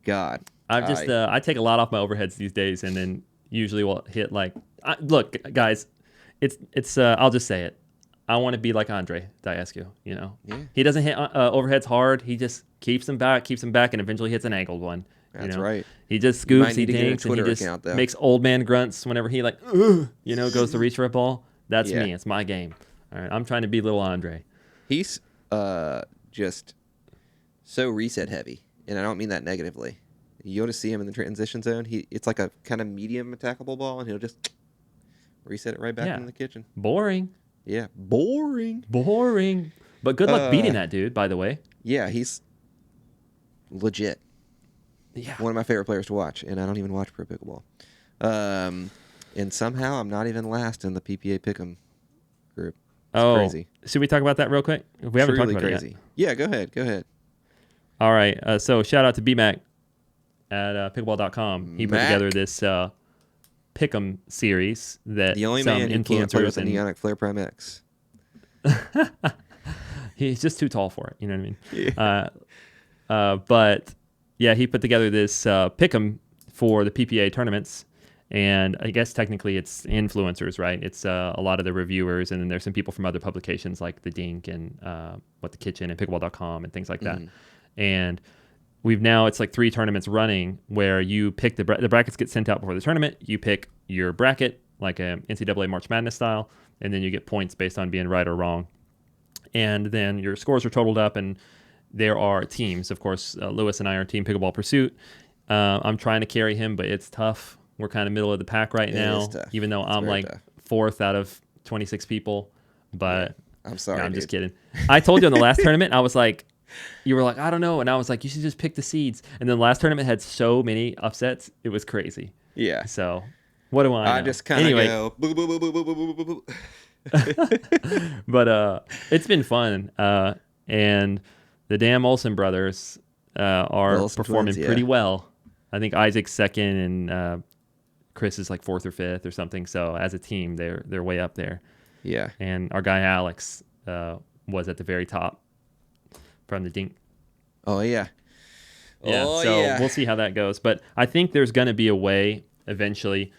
God. I take a lot off my overheads these days, and then usually will hit like. Look, guys, it's. I'll just say it. I want to be like Andre Diascu. Yeah. He doesn't hit overheads hard. He just keeps them back, and eventually hits an angled one. That's right. He just You might scoops, he need to get a dinks, and he Twitter just account, though. makes old man grunts whenever he like, goes to reach for a ball. That's Yeah. me. It's my game. All right, I'm trying to be little Andre. He's just so reset heavy, and I don't mean that negatively. You go to see him in the transition zone. It's like a kind of medium attackable ball, and he'll just reset it right back in the kitchen. Boring. Yeah, boring. But good luck beating that dude, by the way. Yeah, he's legit. Yeah. One of my favorite players to watch, and I don't even watch pro pickleball. And somehow I'm not even last in the PPA Pick'em group. It's crazy. Should we talk about that real quick? We haven't Truly talked about crazy. it yet. Yeah, go ahead. All right. So shout out to BMac at pickleball.com. He put together this Pick'em series that The only some man who can't play with influencers a Neonic Flare Prime X. he's just too tall for it. You know what I mean? Yeah. But yeah, he put together this Pick'em for the PPA tournaments. And I guess technically it's influencers, right? It's a lot of the reviewers, and then there's some people from other publications like The Dink and What the Kitchen and Pickleball.com and things like that. And it's like 3 tournaments running where you pick the brackets get sent out before the tournament. You pick your bracket like a NCAA March Madness style, and then you get points based on being right or wrong. And then your scores are totaled up, and there are teams. Of course, Lewis and I are Team Pickleball Pursuit. I'm trying to carry him, but it's tough. We're kind of middle of the pack right now, even though I'm like tough. 4th out of 26 people. But I'm sorry. no, I'm dude. just kidding. I told you in the last tournament, I was like, you were like, I don't know. And I was like, you should just pick the seeds. And then the last tournament had so many upsets. It was crazy. Yeah. So what do I know? I just kind of go boo, boo, boo, boo, boo, boo, boo, boo. But it's been fun. And the damn Olsen brothers are Olsen performing twins, pretty well. I think Isaac's 2nd and Chris is like 4th or 5th or something. So as a team, they're way up there. Yeah. And our guy Alex was at the very top from the Dink. Oh, yeah. Yeah, oh, so yeah. we'll see how that goes. But I think there's going to be a way eventually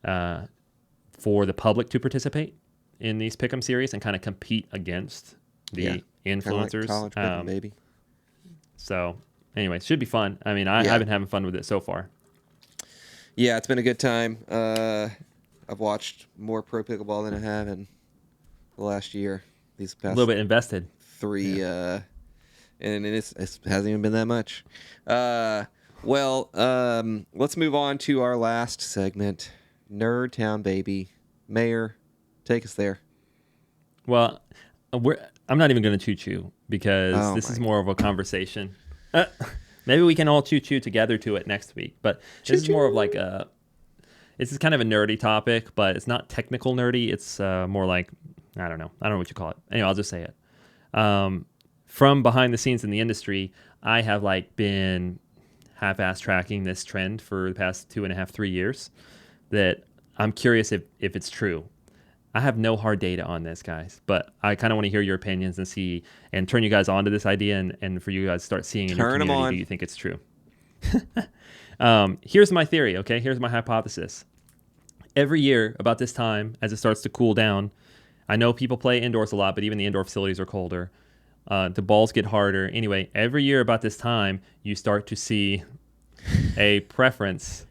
for the public to participate in these Pick'em series and kind of compete against the influencers. College Pick'em, baby. So anyway, it should be fun. I mean, I've been having fun with it so far. Yeah, it's been a good time. I've watched more pro pickleball than I have in the last year. These past A little bit invested. 3, and it hasn't even been that much. Well, let's move on to our last segment, NERDTOWN, baby. Mayor, take us there. Well, I'm not even going to choo-choo because this is more of a conversation. Maybe we can all choo-choo together to it next week. But this is more of like This is kind of a nerdy topic, but it's not technical nerdy. It's more like, I don't know what you call it. Anyway, I'll just say it. From behind the scenes in the industry, I have like been half-ass tracking this trend for the past 2.5, 3 years, that I'm curious if it's true. I have no hard data on this, guys, but I kind of want to hear your opinions and see, and turn you guys onto this idea, and for you guys to start seeing in your Turn 'em community, on. do you think it's true? Here's my theory, okay? Here's my hypothesis. Every year about this time, as it starts to cool down, I know people play indoors a lot, but even the indoor facilities are colder. The balls get harder. Anyway, every year about this time, you start to see a preference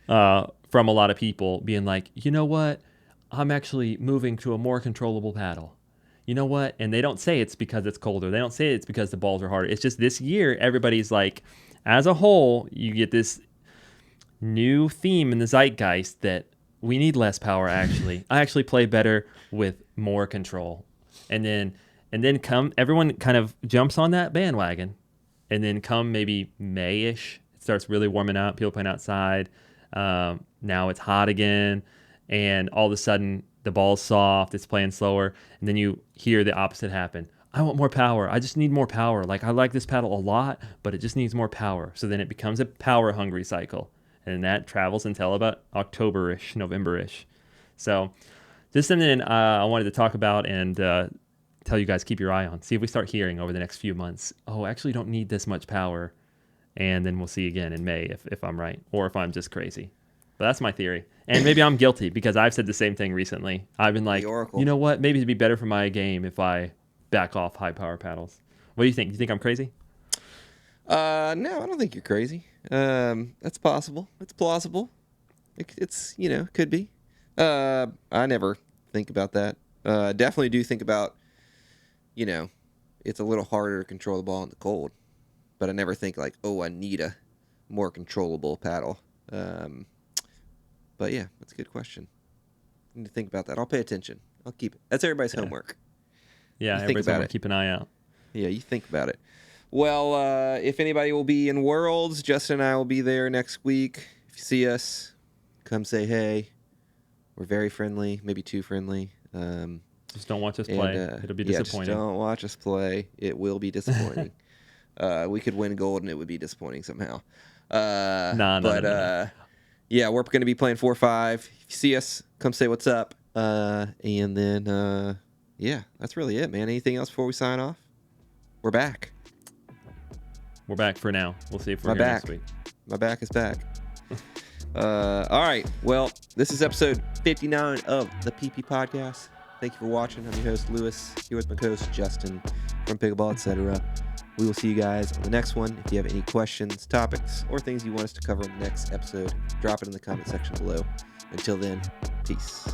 from a lot of people being like, you know what? I'm actually moving to a more controllable paddle. You know what? And they don't say it's because it's colder. They don't say it's because the balls are harder. It's just this year, everybody's like, as a whole, you get this new theme in the zeitgeist that we need less power, actually. I actually play better with more control. And then come, everyone kind of jumps on that bandwagon. And then come maybe May-ish, it starts really warming up, people playing outside. Now it's hot again. And all of a sudden, the ball's soft, it's playing slower. And then you hear the opposite happen. I want more power. I just need more power. Like, I like this paddle a lot, but it just needs more power. So then it becomes a power-hungry cycle. And that travels until about October-ish, November-ish. So just something I wanted to talk about and tell you guys, keep your eye on. See if we start hearing over the next few months, oh, I actually don't need this much power. And then we'll see again in May if I'm right, or if I'm just crazy. But that's my theory. And maybe I'm guilty because I've said the same thing recently. I've been like, you know what? Maybe it'd be better for my game if I back off high power paddles. What do you think? Do you think I'm crazy? No, I don't think you're crazy. That's possible. It's plausible. It's, could be. I never think about that. Definitely do think about, it's a little harder to control the ball in the cold. But I never think like, oh, I need a more controllable paddle. But yeah, that's a good question. I need to think about that. I'll pay attention. I'll keep it. That's everybody's homework. Yeah, everybody's homework. Keep an eye out. Yeah, you think about it. Well, if anybody will be in Worlds, Justin and I will be there next week. If you see us, come say hey. We're very friendly, maybe too friendly. Just don't watch us play. It'll be disappointing. Just don't watch us play. It will be disappointing. We could win gold and it would be disappointing somehow. No. Yeah, we're going to be playing 4-5. If you see us, come say what's up. And then, yeah, that's really it, man. Anything else before we sign off? We're back. We're back for now. We'll see if we're here next week. My back is back. All right. Well, this is episode 59 of the PP Podcast. Thank you for watching. I'm your host, Lewis, here with my co-host, Justin, from Pickleball, etc. We will see you guys on the next one. If you have any questions, topics, or things you want us to cover in the next episode, drop it in the comment section below. Until then, peace.